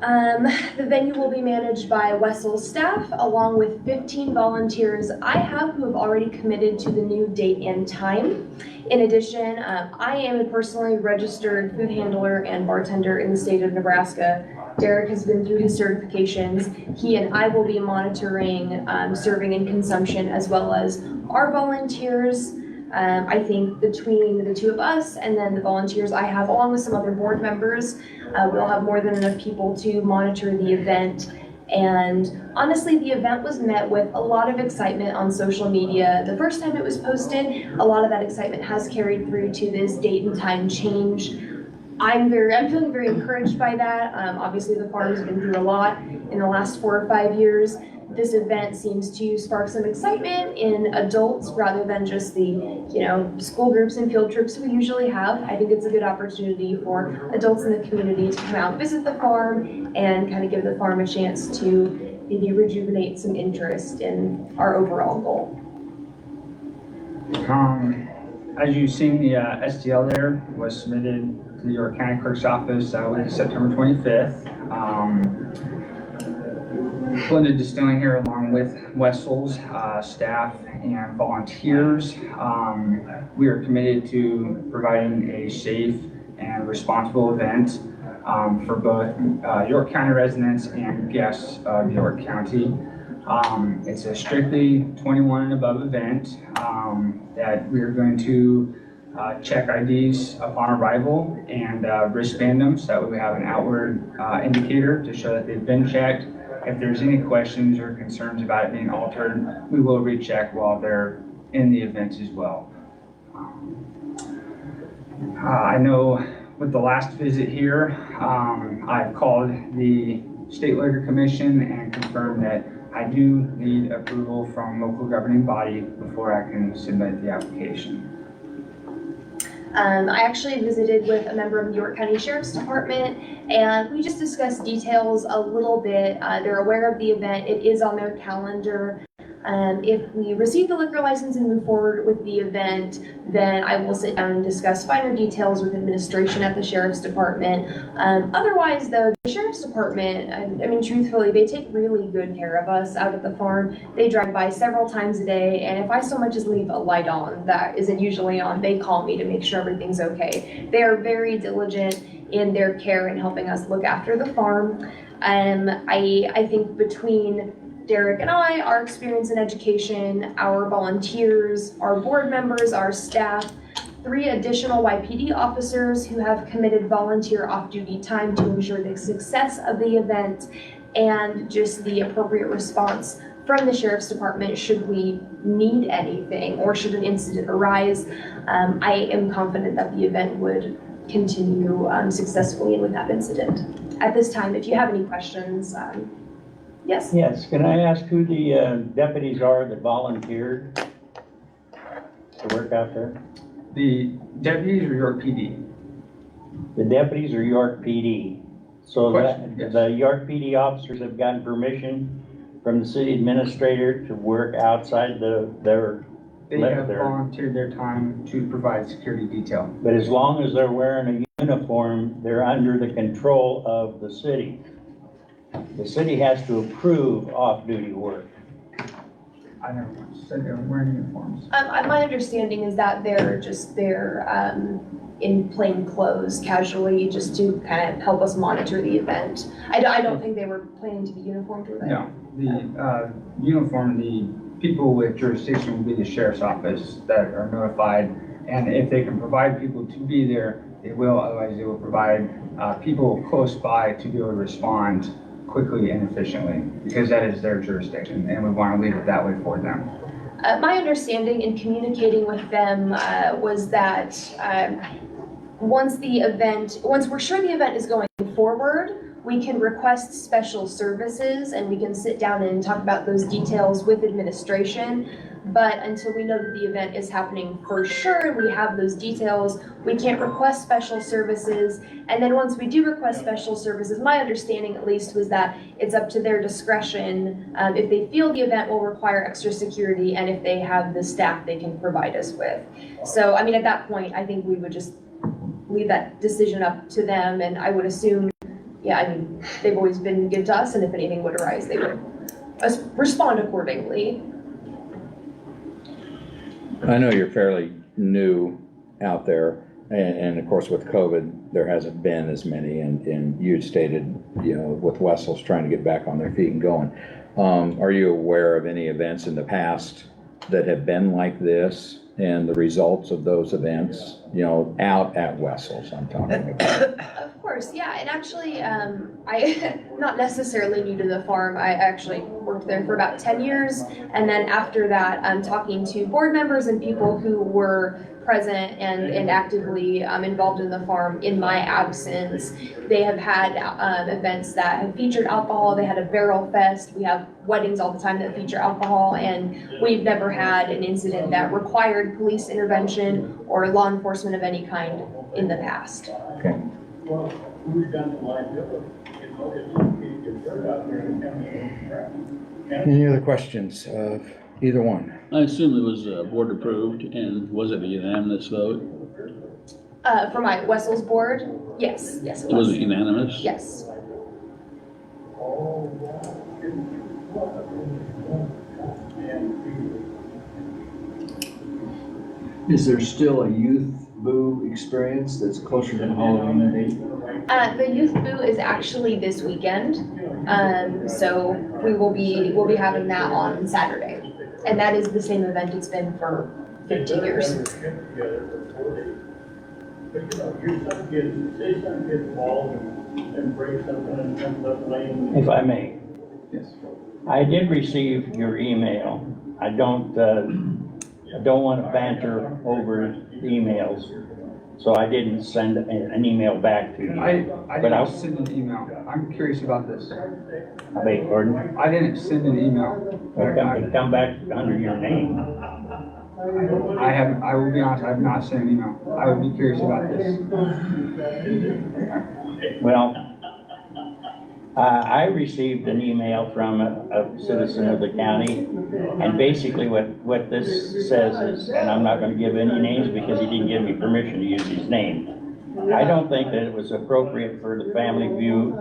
The venue will be managed by Wessel's staff along with 15 volunteers I have who have already committed to the new date and time. In addition, I am a personally registered food handler and bartender in the state of Nebraska. Derek has been through his certifications. He and I will be monitoring serving and consumption as well as our volunteers. I think between the two of us and then the volunteers I have, along with some other board members, we'll have more than enough people to monitor the event. And honestly, the event was met with a lot of excitement on social media. The first time it was posted, a lot of that excitement has carried through to this date and time change. I'm feeling very encouraged by that. Obviously, the farm's been through a lot in the last 4 or 5 years. This event seems to spark some excitement in adults rather than just the, school groups and field trips we usually have. I think it's a good opportunity for adults in the community to come out, visit the farm, and kind of give the farm a chance to maybe rejuvenate some interest in our overall goal.
As you've seen, the STL there was submitted to the York County Clerk's Office with September 25th. Blended Distilling here along with Wessel's staff and volunteers. We are committed to providing a safe and responsible event for both York County residents and guests of York County. It's a strictly 21 and above event that we are going to check IDs upon arrival and wristband them so that we have an outward indicator to show that they've been checked. If there's any questions or concerns about it being altered, we will recheck while they're in the event as well. I know with the last visit here, I've called the State Liquor Commission and confirmed that I do need approval from local governing body before I can submit the application.
I actually visited with a member of the York County Sheriff's Department and we just discussed details a little bit. They're aware of the event. It is on their calendar. If we receive the liquor license and move forward with the event, then I will sit down and discuss finer details with administration at the sheriff's department. Otherwise, though, the sheriff's department, I mean, truthfully, they take really good care of us out at the farm. They drive by several times a day, and if I so much as leave a light on that isn't usually on, they call me to make sure everything's okay. They are very diligent in their care and helping us look after the farm. I think between Derek and I, our experience in education, our volunteers, our board members, our staff, 3 additional YPD officers who have committed volunteer off-duty time to ensure the success of the event, and just the appropriate response from the sheriff's department should we need anything or should an incident arise. I am confident that the event would continue successfully and without incident. At this time, if you have any questions, yes?
Yes, can I ask who the deputies are that volunteered to work out there?
The deputies or York PD?
The deputies are York PD. So
Question, yes.
the York PD officers have gotten permission from the city administrator to work outside their.
They have volunteered their time to provide security detail.
But as long as they're wearing a uniform, they're under the control of the city. The city has to approve off-duty work.
I never said they were wearing uniforms.
My understanding is that they're in plain clothes, casually, just to kind of help us monitor the event. I don't think they were planning to be uniformed, were they?
No, the uniform, the people with jurisdiction will be the sheriff's office that are notified, and if they can provide people to be there, they will. Otherwise, they will provide people close by to be able to respond quickly and efficiently, because that is their jurisdiction, and we want to leave it that way for them.
My understanding in communicating with them was that once we're sure the event is going forward, we can request special services and we can sit down and talk about those details with administration. But until we know that the event is happening for sure and we have those details, we can't request special services. And then once we do request special services, my understanding at least was that it's up to their discretion if they feel the event will require extra security and if they have the staff they can provide us with. So, I mean, at that point, I think we would just leave that decision up to them, and I would assume, yeah, I mean, they've always been good to us, and if anything would arise, they would respond accordingly.
I know you're fairly new out there, and of course with COVID, there hasn't been as many, and you had stated, you know, with Wessel's trying to get back on their feet and going. Are you aware of any events in the past that have been like this and the results of those events, you know, out at Wessel's I'm talking about?
Of course, yeah, and actually, I not necessarily new to the farm. I actually worked there for about 10 years, and then after that, I'm talking to board members and people who were present and actively involved in the farm in my absence. They have had events that have featured alcohol. They had a barrel fest. We have weddings all the time that feature alcohol, and we've never had an incident that required police intervention or law enforcement of any kind in the past.
Okay.
Well, who's done the liability?
Any other questions of either one?
I assume it was board approved, and was it a unanimous vote?
For my Wessel's board, yes, it was.
Was it unanimous?
Yes.
Is there still a youth boo experience that's closer to Halloween date?
The youth boo is actually this weekend, so we'll be having that on Saturday, and that is the same event it's been for 15 years.
But you know, your son gets involved and breaks something and comes up lame.
If I may.
Yes.
I did receive your email. I don't want to banter over emails, so I didn't send an email back to you.
I
But
didn't send an email. I'm curious about this.
I beg your pardon?
I didn't send an email.
It come back under your name.
I will be honest, I have not sent an email. I would be curious about this.
Well, I received an email from a citizen of the county, and basically what this says is, and I'm not gonna give any names because he didn't give me permission to use his name. I don't think that it was appropriate for the Family View,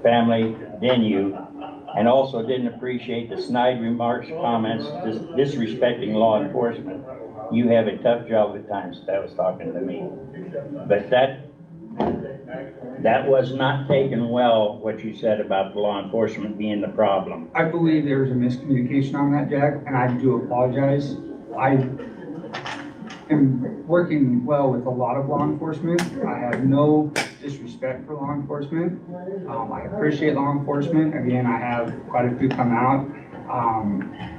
family venue, and also didn't appreciate the snide remarks, comments, disrespecting law enforcement. You have a tough job at times, that was talking to me. But that was not taken well, what you said about the law enforcement being the problem.
I believe there was a miscommunication on that, Jack, and I do apologize. I am working well with a lot of law enforcement. I have no disrespect for law enforcement. I appreciate law enforcement. Again, I have quite a few come out.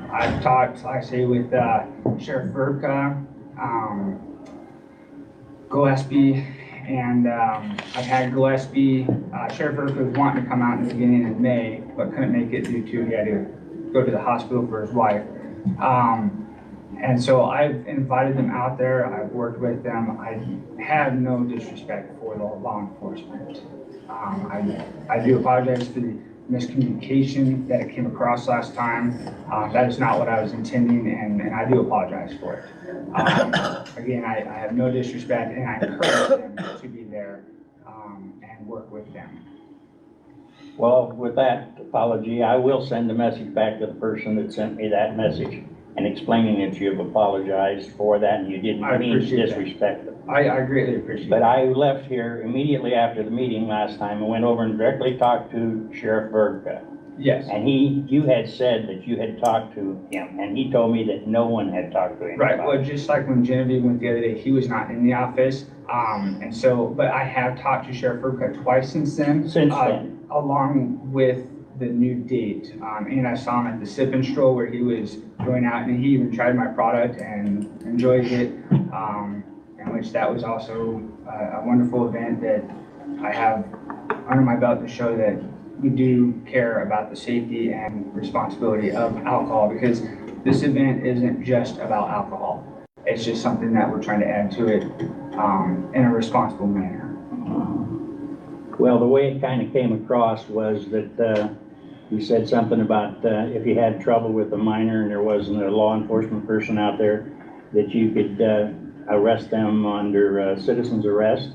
I've talked, like I say, with Sheriff Verbka, Gillespie, and I've had Gillespie, Sheriff Verbka was wanting to come out in the beginning of May, but couldn't make it due to he had to go to the hospital for his wife. And so I've invited them out there, I've worked with them. I have no disrespect for the law enforcement. I do apologize for the miscommunication that it came across last time. That is not what I was intending, and I do apologize for it. Again, I have no disrespect, and I encourage them to be there and work with them.
Well, with that apology, I will send a message back to the person that sent me that message and explaining that you've apologized for that and you didn't mean to disrespect them.
I greatly appreciate
But
it.
I left here immediately after the meeting last time and went over and directly talked to Sheriff Verbka.
Yes.
And you had said that you had talked to him, and he told me that no one had talked to him.
Right,
about
well,
it.
just like when Genevieve went the other day, he was not in the office. And so, but I have talked to Sheriff Verbka twice since then.
Since then.
Along with the new date. And I saw him at the Sip and Stroll where he was going out, and he even tried my product and enjoyed it. In which that was also a wonderful event that I have under my belt to show that we do care about the safety and responsibility of alcohol, because this event isn't just about alcohol. It's just something that we're trying to add to it in a responsible manner.
Well, the way it kind of came across was that you said something about if you had trouble with a minor and there wasn't a law enforcement person out there, that you could arrest them under citizen's arrest.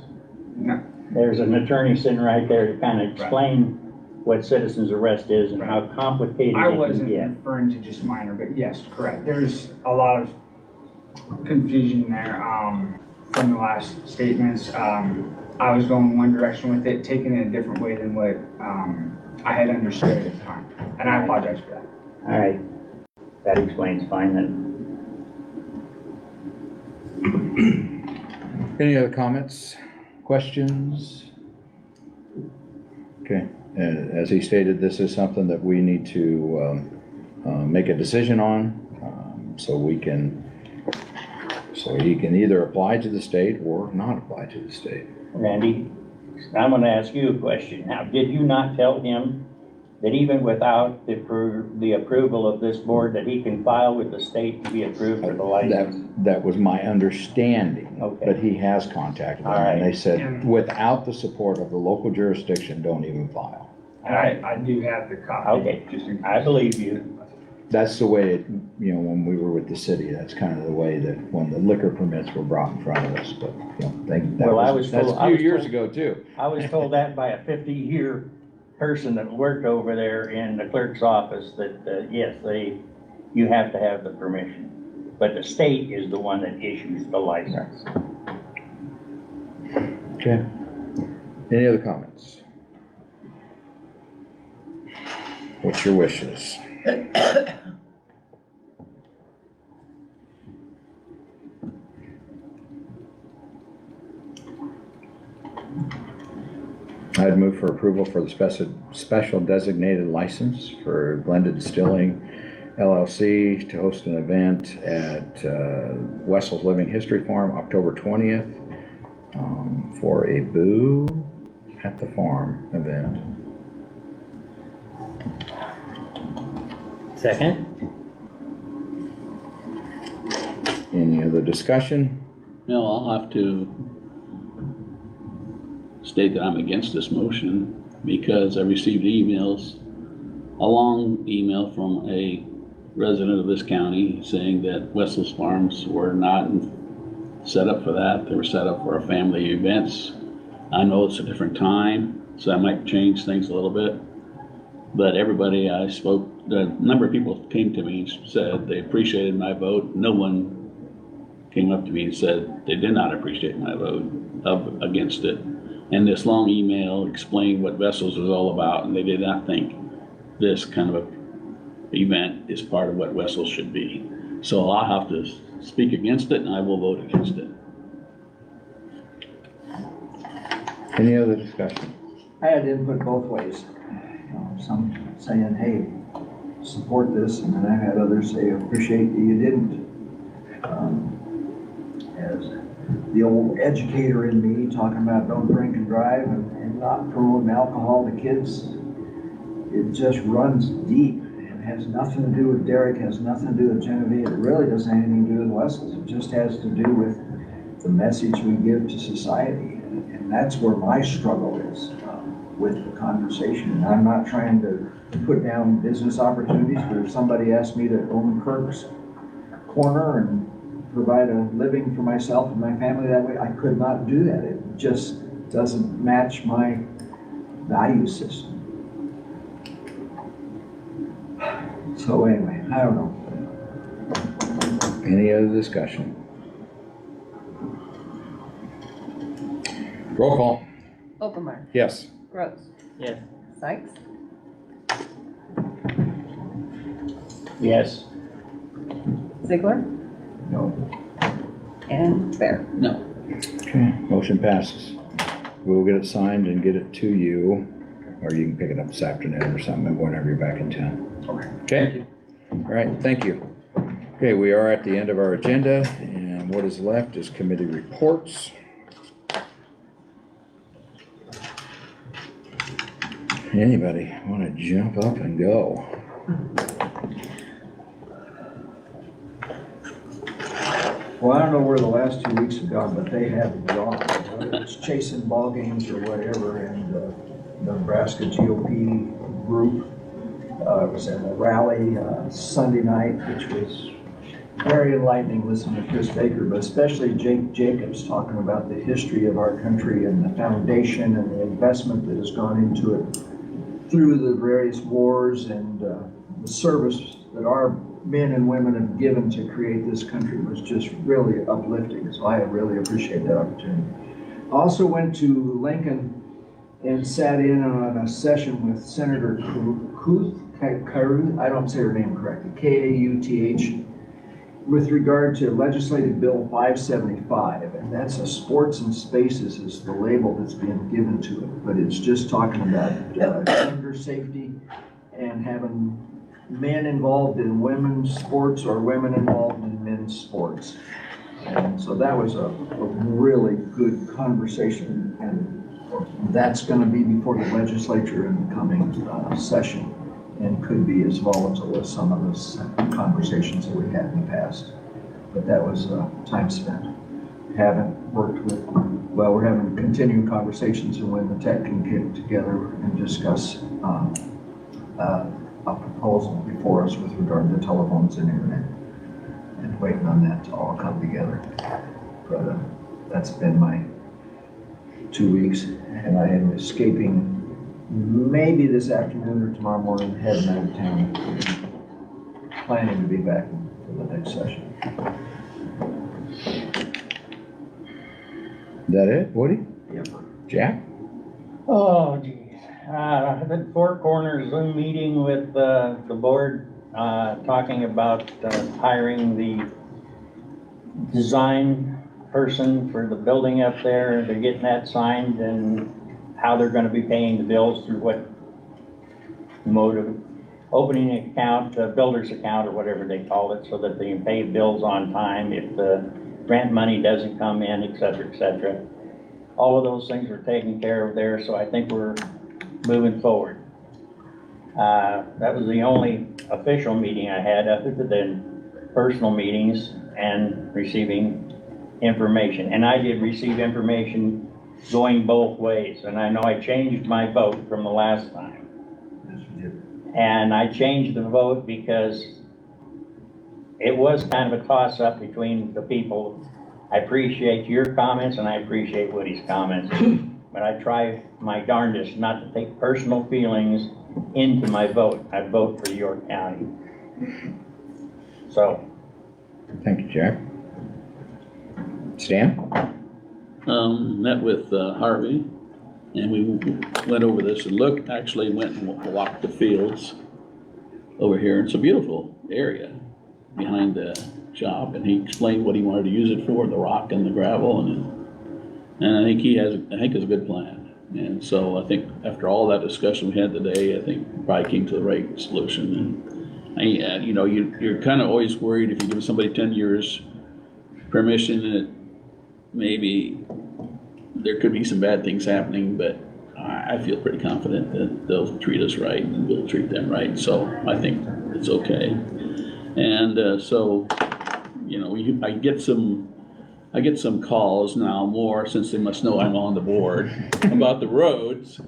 No.
There's an attorney sitting right there to kind of explain what citizen's arrest is and how complicated
I
it can
wasn't
get.
referring to just minor, but yes, correct. There's a lot of confusion there from the last statements. I was going one direction with it, taking it a different way than what I had understood at the time. And I apologize for that.
All right, that explains fine then.
Any other comments, questions? Okay, as he stated, this is something that we need to make a decision on, so he can either apply to the state or not apply to the state.
Randy, I'm going to ask you a question. Now, did you not tell him that even without the approval of this board, that he can file with the state to be approved for the license?
That was my understanding,
Okay.
but he has contacted them,
All right.
and they said, without the support of the local jurisdiction, don't even file.
And I do have the copy.
Okay, I believe you.
That's the way it, when we were with the city, that's kind of the way that when the liquor permits were brought in front of us, but, that's a few years ago too.
I was told that by a 50-year person that worked over there in the clerk's office that, yes, you have to have the permission. But the state is the one that issues the license.
Okay. Any other comments? What's your wishes? I'd move for approval for the special designated license for Blended Distilling LLC to host an event at Wessel's Living History Farm, October 20th, for a Boo at the Farm event.
Second?
Any other discussion?
No, I'll have to state that I'm against this motion because I received emails, a long email from a resident of this county saying that Wessels Farms were not set up for that. They were set up for family events. I know it's a different time, so that might change things a little bit. But everybody I spoke, a number of people came to me and said they appreciated my vote. No one came up to me and said they did not appreciate my vote against it. And this long email explained what Wessels was all about, and they did not think this kind of a event is part of what Wessels should be. So I'll have to speak against it, and I will vote against it.
Any other discussion?
I had input both ways. You know, some saying, hey, support this, and then I had others say, appreciate that you didn't. As the old educator in me talking about don't drink and drive and not promoting alcohol to kids, it just runs deep. It has nothing to do with Derek, has nothing to do with Genevieve. It really doesn't have anything to do with Wessels. It just has to do with the message we give to society. And that's where my struggle is with the conversation. And I'm not trying to put down business opportunities, but if somebody asked me to own Kirk's Corner and provide a living for myself and my family that way, I could not do that. It just doesn't match my value system. So anyway, I don't know.
Any other discussion? Roll call.
Obermeyer,
Yes.
Gross,
Yes.
Sykes,
Yes.
Ziegler,
No.
and Bear.
No.
Okay, motion passes. We'll get it signed and get it to you, or you can pick it up this afternoon or something whenever you're back in town. Okay? All right, thank you. Okay, we are at the end of our agenda, and what is left is committee reports. Anybody want to jump up and go?
Well, I don't know where the last 2 weeks have gone, but they have gone. Whether it's chasing ball games or whatever, and the Nebraska GOP group was at a rally Sunday night, which was very enlightening listening to Chris Baker, but especially Jake Jacobs talking about the history of our country and the foundation and the investment that has gone into it through the various wars and the service that our men and women have given to create this country was just really uplifting. So I really appreciate that opportunity. I also went to Lincoln and sat in on a session with Senator Kauth, I don't say her name correctly, Kauth, with regard to legislative bill 575, and that's a sports and spaces is the label that's being given to it, but it's just talking about gender safety and having men involved in women's sports or women involved in men's sports. And so that was a really good conversation, and that's going to be before the legislature in the coming session, and could be as volatile as some of those conversations that we had in the past. But that was time spent. Haven't worked with, well, we're having continuing conversations and when the tech can get together and discuss a proposal before us with regard to telephones and internet, and waiting on that to all come together. But that's been my 2 weeks, and I am escaping maybe this afternoon or tomorrow morning, heading out of town, planning to be back for the next session.
Is that it, Woody?
Yep.
Jack?
Oh, geez. I've had Four Corners Zoom meeting with the board, talking about hiring the design person for the building up there. They're getting that signed and how they're gonna be paying the bills through what mode of opening an account, a builder's account or whatever they call it, so that they can pay bills on time if the grant money doesn't come in, et cetera, et cetera. All of those things were taken care of there, so I think we're moving forward. That was the only official meeting I had other than personal meetings and receiving information. And I did receive information going both ways. And I know I changed my vote from the last time. And I changed the vote because it was kind of a toss-up between the people. I appreciate your comments and I appreciate Woody's comments, but I try my darndest not to take personal feelings into my vote. I vote for York County. So.
Thank you, Jack. Stan?
Met with Harvey, and we went over this and actually went and walked the fields over here. It's a beautiful area behind the shop, and he explained what he wanted to use it for, the rock and the gravel, and I think it's a good plan. And so I think after all that discussion we had today, I think we probably came to the right solution. And you know, you're kind of always worried if you give somebody 10 years permission that maybe there could be some bad things happening, but I feel pretty confident that they'll treat us right and we'll treat them right. So I think it's okay. And so, you know, I get some calls now, more since they must know I'm on the board, about the roads.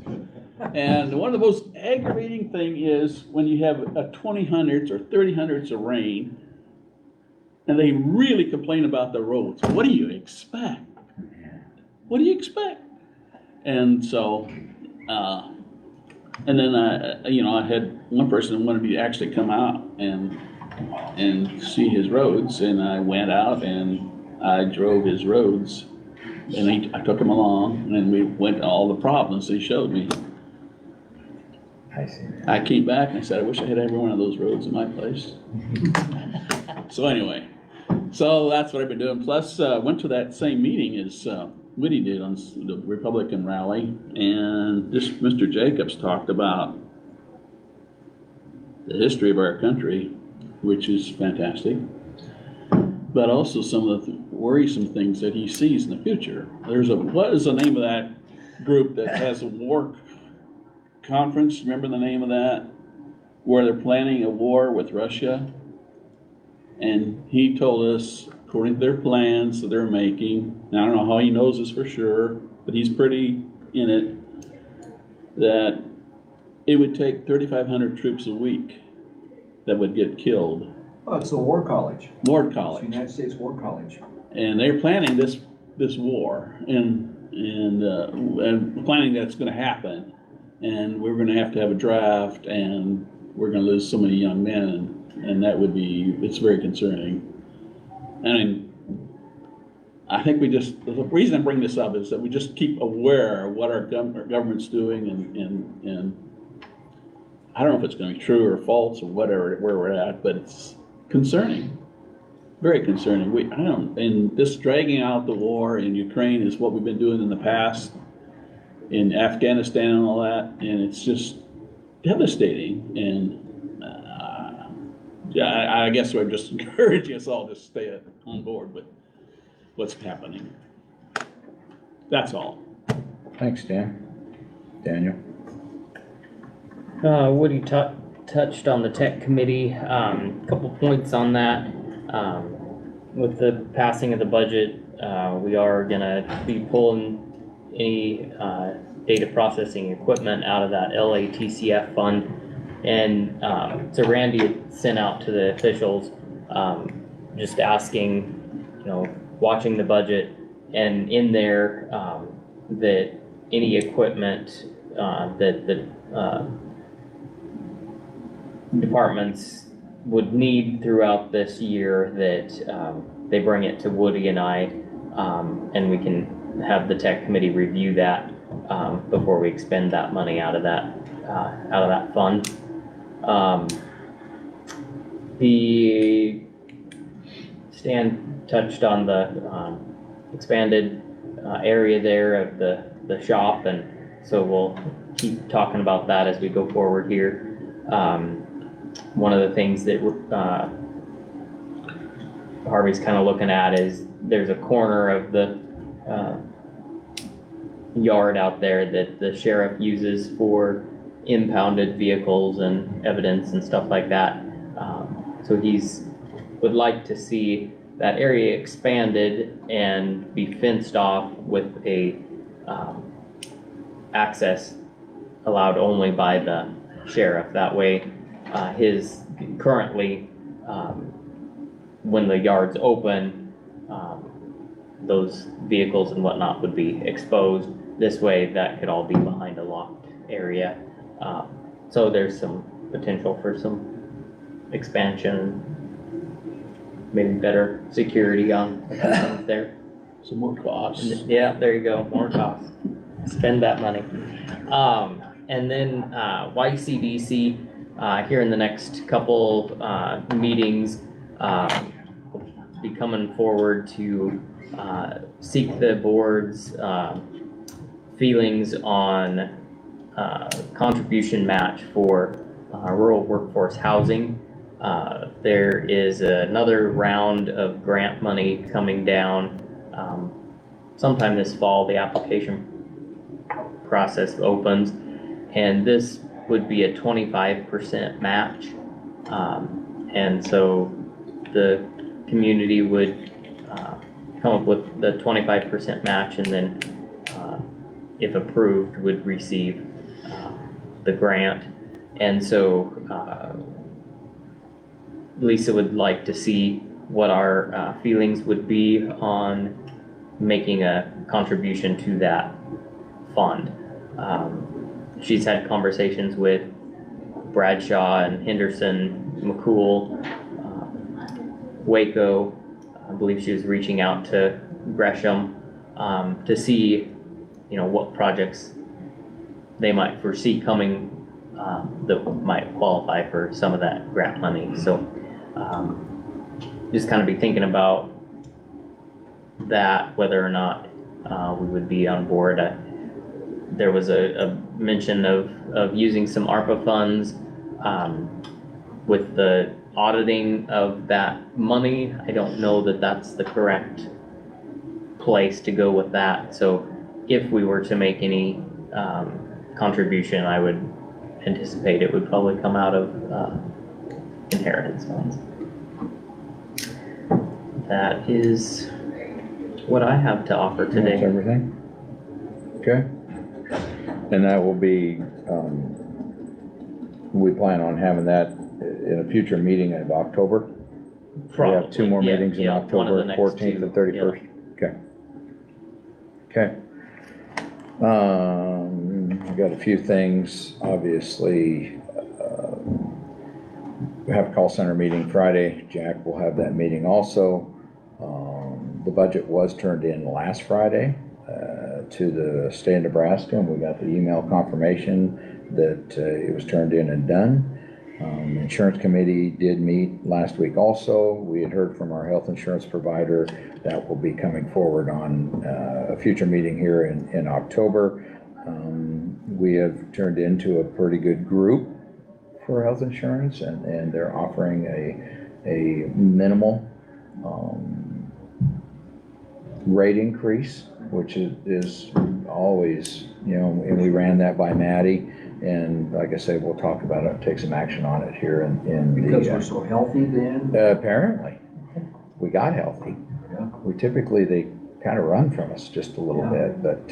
And one of the most aggravating thing is when you have a 20 hundredths or 30 hundredths of rain, and they really complain about the roads. What do you expect? What do you expect? And so, and then I had one person who wanted me to actually come out and see his roads, and I went out and I drove his roads, and I took him along, and we went to all the problems he showed me.
I see.
I came back and I said, I wish I had every one of those roads in my place. So anyway, so that's what I've been doing. Plus, went to that same meeting as Woody did on the Republican rally, and this Mr. Jacobs talked about the history of our country, which is fantastic, but also some of the worrisome things that he sees in the future. What is the name of that group that has a war conference? Remember the name of that? Where they're planning a war with Russia? And he told us, according to their plans that they're making, and I don't know how he knows this for sure, but he's pretty in it, that it would take 3,500 troops a week that would get killed.
Oh, it's the War College.
War
It's
College.
the United States War College.
And they're planning this war and planning that's going to happen. And we're going to have a draft, and we're going to lose so many young men, and it's very concerning. I mean, I think the reason I bring this up is that we just keep aware of what our government's doing, and I don't know if it's going to be true or false or whatever, where we're at, but it's concerning, very concerning. And this dragging out the war in Ukraine is what we've been doing in the past, in Afghanistan and all that, and it's just devastating. And I guess we're just encouraging us all to stay on board with what's happening. That's all.
Thanks, Dan. Daniel?
Woody touched on the tech committee. Couple points on that. With the passing of the budget, we are gonna be pulling any data processing equipment out of that LATCF fund. And so Randy had sent out to the officials, just asking, watching the budget, and in there, that any equipment that the departments would need throughout this year, that they bring it to Woody and I, and we can have the tech committee review that before we expend that money out of that fund. Stan touched on the expanded area there of the shop, and so we'll keep talking about that as we go forward here. One of the things that Harvey's kind of looking at is there's a corner of the yard out there that the sheriff uses for impounded vehicles and evidence and stuff like that. So would like to see that area expanded and be fenced off with a access allowed only by the sheriff. That way, currently, when the yard's open, those vehicles and whatnot would be exposed. This way, that could all be behind a locked area. So there's some potential for some expansion, maybe better security on there.
Some more costs.
Yeah, there you go, more costs. Spend that money. And then YCDC, here in the next couple meetings, be coming forward to seek the board's feelings on contribution match for rural workforce housing. There is another round of grant money coming down sometime this fall. The application process opens, and this would be a 25% match. And so the community would come up with the 25% match, and then if approved, would receive the grant. And so Lisa would like to see what our feelings would be on making a contribution to that fund. She's had conversations with Bradshaw and Henderson, McCool, Waco. I believe she was reaching out to Gresham to see, what projects they might foresee coming that might qualify for some of that grant money. So just kind of be thinking about that, whether or not we would be on board. There was a mention of using some ARPA funds with the auditing of that money. I don't know that that's the correct place to go with that. So if we were to make any contribution, I would anticipate it would probably come out of inheritance funds. That is what I have to offer today.
That's everything? Okay. And that will be, we plan on having that in a future meeting of October? We have two more meetings in October, 14th and 31st? Okay. Okay. I've got a few things, obviously. We have a call center meeting Friday. Jack will have that meeting also. The budget was turned in last Friday to the state of Nebraska, and we got the email confirmation that it was turned in and done. Insurance committee did meet last week also. We had heard from our health insurance provider that will be coming forward on a future meeting here in October. We have turned into a pretty good group for health insurance, and they're offering a minimal rate increase, which is always, and we ran that by Maddie. And like I say, we'll talk about it, take some action on it here in
Because we're so healthy then?
Apparently, we got healthy.
Yeah.
We typically, they kind of run from us just a little bit, but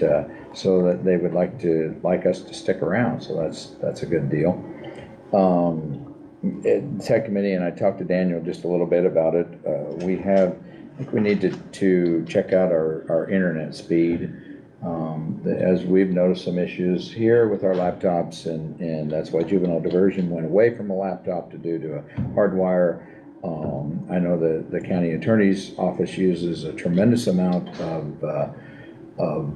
so that they would like us to stick around. So that's a good deal. Tech committee, and I talked to Daniel just a little bit about it. I think we need to check out our internet speed. As we've noticed some issues here with our laptops, and that's why juvenile diversion went away from a laptop to a hardwire. I know the county attorney's office uses a tremendous amount of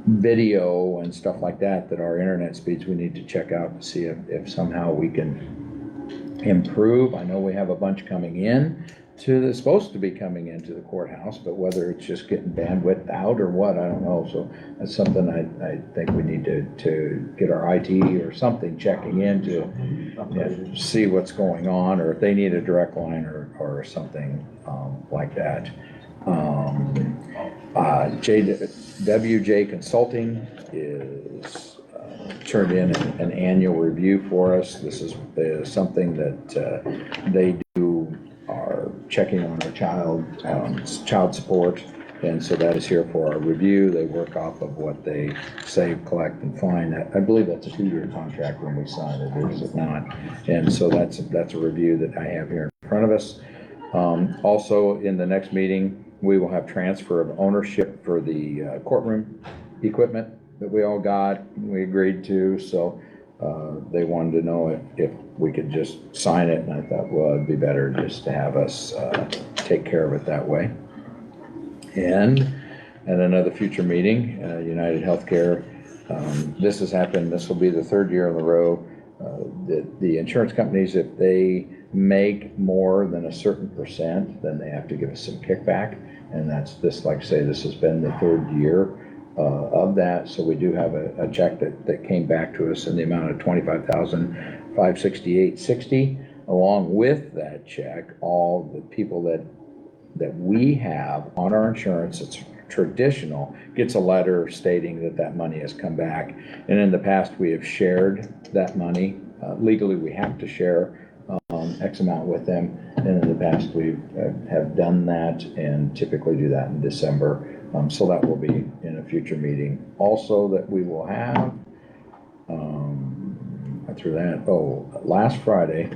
video and stuff like that our internet speeds we need to check out to see if somehow we can improve. I know we have a bunch coming in that's supposed to be coming into the courthouse, but whether it's just getting bandwidth out or what, I don't know. So that's something I think we need to get our IT or something checking in to see what's going on, or if they need a direct line or something like that. WJ Consulting is turned in an annual review for us. This is something that they do, are checking on our child support And so that is here for our review. They work off of what they save, collect, and find. I believe that's a 2-year contract when we sign it, is it not? And so that's a review that I have here in front of us. Also, in the next meeting, we will have transfer of ownership for the courtroom equipment that we all got, we agreed to. So they wanted to know if we could just sign it, and I thought, well, it'd be better just to have us take care of it that way. And at another future meeting, United Healthcare, this has happened, this will be the 3rd year in a row, that the insurance companies, if they make more than a certain percent, then they have to give us some kickback. And that's this, like I say, this has been the 3rd year of that. So we do have a check that came back to us in the amount of $25,568.60. Along with that check, all the people that we have on our insurance, it's traditional, gets a letter stating that money has come back. And in the past, we have shared that money. Legally, we have to share X amount with them. And in the past, we have done that and typically do that in December. So that will be in a future meeting. Also that we will have, through that, last Friday,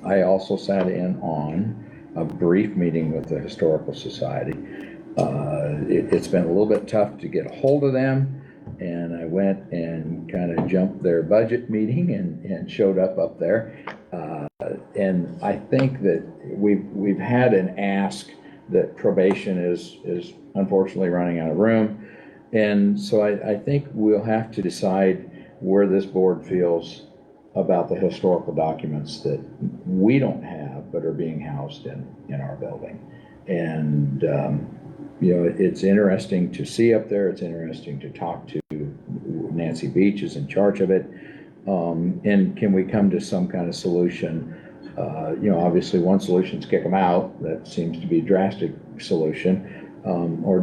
I also sat in on a brief meeting with the Historical Society. It's been a little bit tough to get a hold of them, and I went and kind of jumped their budget meeting and showed up there. And I think that we've had an ask that probation is unfortunately running out of room. And so I think we'll have to decide where this board feels about the historical documents that we don't have but are being housed in our building. And it's interesting to see up there. It's interesting to talk to Nancy Beach is in charge of it. And can we come to some kind of solution? Obviously one solution is kick them out. That seems to be a drastic solution. Or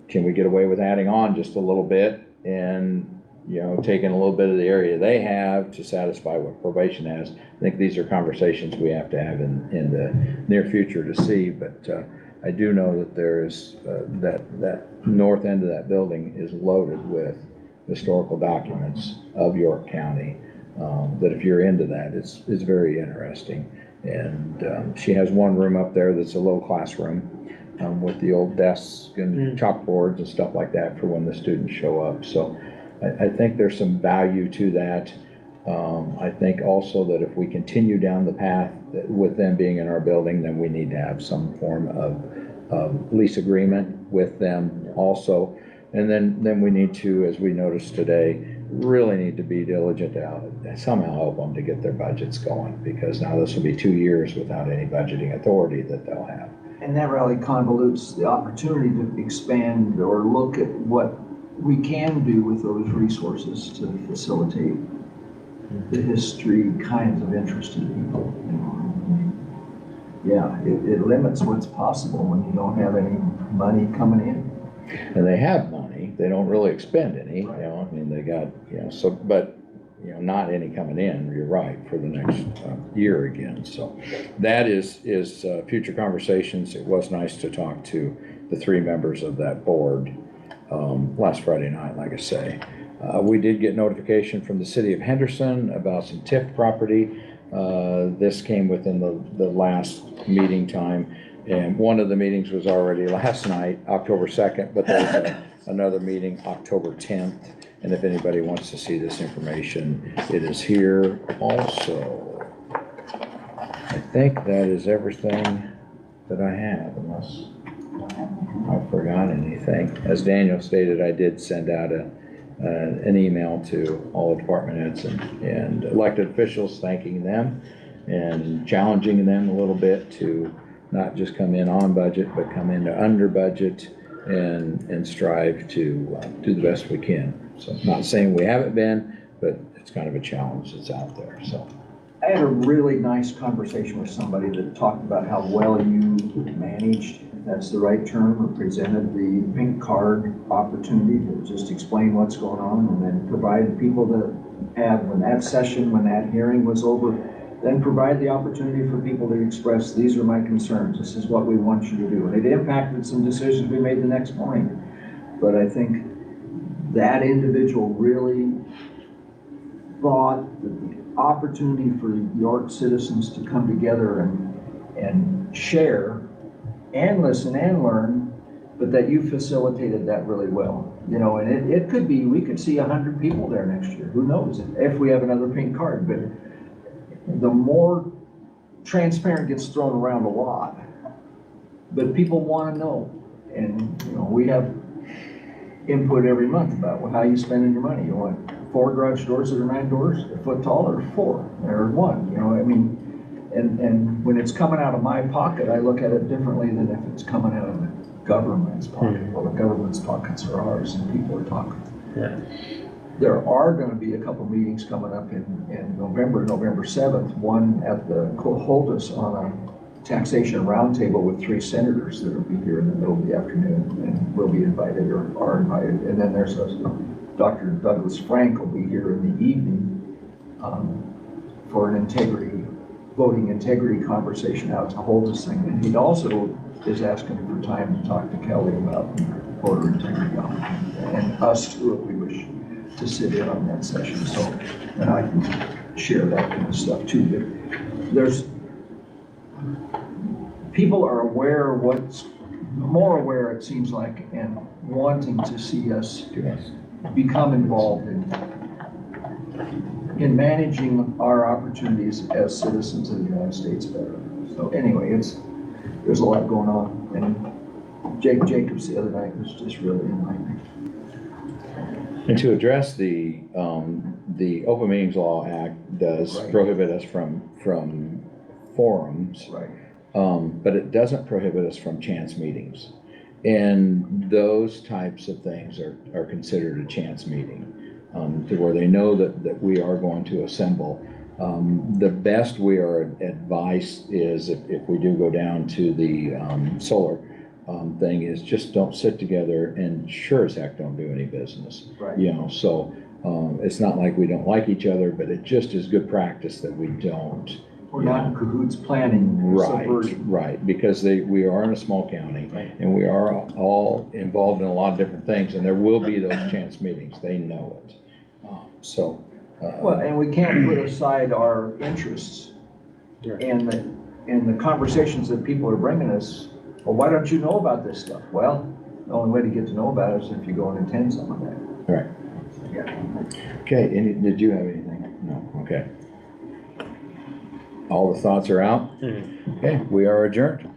can we get away with adding on just a little bit and taking a little bit of the area they have to satisfy what probation has? I think these are conversations we have to have in the near future to see, but I do know that there is that north end of that building is loaded with historical documents of York County, that if you're into that, it's very interesting. And she has one room up there that's a little classroom with the old desks and chalkboards and stuff like that for when the students show up. So I think there's some value to that. I think also that if we continue down the path with them being in our building, then we need to have some form of lease agreement with them also. And then we need to, as we noticed today, really need to be diligent to somehow help them to get their budgets going, because now this will be 2 years without any budgeting authority that they'll have.
And that really convolutes the opportunity to expand or look at what we can do with those resources to facilitate the history kinds of interested people. Yeah, it limits what's possible when you don't have any money coming in.
And they have money, they don't really expend any, they got, but not any coming in, you're right, for the next year again. So that is future conversations. It was nice to talk to the 3 members of that board last Friday night, like I say. We did get notification from the city of Henderson about some TIF property. This came within the last meeting time, and one of the meetings was already last night, October 2nd, but there's another meeting October 10th. And if anybody wants to see this information, it is here also. I think that is everything that I have, unless I forgot anything. As Daniel stated, I did send out an email to all the department heads and elected officials, thanking them and challenging them a little bit to not just come in on budget, but come into under budget and strive to do the best we can. So I'm not saying we haven't been, but it's kind of a challenge that's out there. So
I had a really nice conversation with somebody that talked about how well you managed, if that's the right term, or presented the pink card opportunity to just explain what's going on, and then provided people to have, when that hearing was over, then provide the opportunity for people to express, these are my concerns, this is what we want you to do. And it impacted some decisions we made the next morning. But I think that individual really thought that the opportunity for York citizens to come together and share and listen and learn, but that you facilitated that really well. You know, and it could be, we could see 100 people there next year, who knows, if we have another pink card. But the more transparent gets thrown around a lot, but people want to know. And, you know, we have input every month about how you spending your money. You want 4 garage doors that are 9 doors, a foot tall, or 4, or 1, you know, I mean, and when it's coming out of my pocket, I look at it differently than if it's coming out of the government's pocket. Well, the government's pockets are ours and people are talking.
Yeah.
There are gonna be a couple meetings coming up in November 7th, one at the Coholdus on a taxation roundtable with 3 senators that will be here in the middle of the afternoon, and will be invited or are invited. And then there's Dr. Douglas Frank will be here in the evening for an voting integrity conversation out to hold this thing. And he also is asking for time to talk to Kelly about voter integrity and us too, if we wish to sit in on that session. So, and I can share that kind of stuff too. But there's, people are aware of what's, more aware it seems like, and wanting to see us become involved in managing our opportunities as citizens of the United States better. So anyway, there's a lot going on, and Jake Jacobs the other night was just really enlightening.
And to address the Open Meetings Law Act does prohibit us from forums.
Right.
But it doesn't prohibit us from chance meetings. And those types of things are considered a chance meeting, to where they know that we are going to assemble. The best we are advice is if we do go down to the solar thing, is just don't sit together, and sure as heck don't do any business.
Right.
You know, so it's not like we don't like each other, but it just is good practice that we don't.
We're not in cahoots planning subversion.
Right, because we are in a small county, and we are all involved in a lot of different things, and there will be those chance meetings. They know it.
Well, and we can't put aside our interests and the conversations that people are bringing us. Well, why don't you know about this stuff? Well, the only way to get to know about it is if you go and attend some of that.
Right.
Yeah.
Okay, did you have anything? No, okay. All the thoughts are out? Okay, we are adjourned.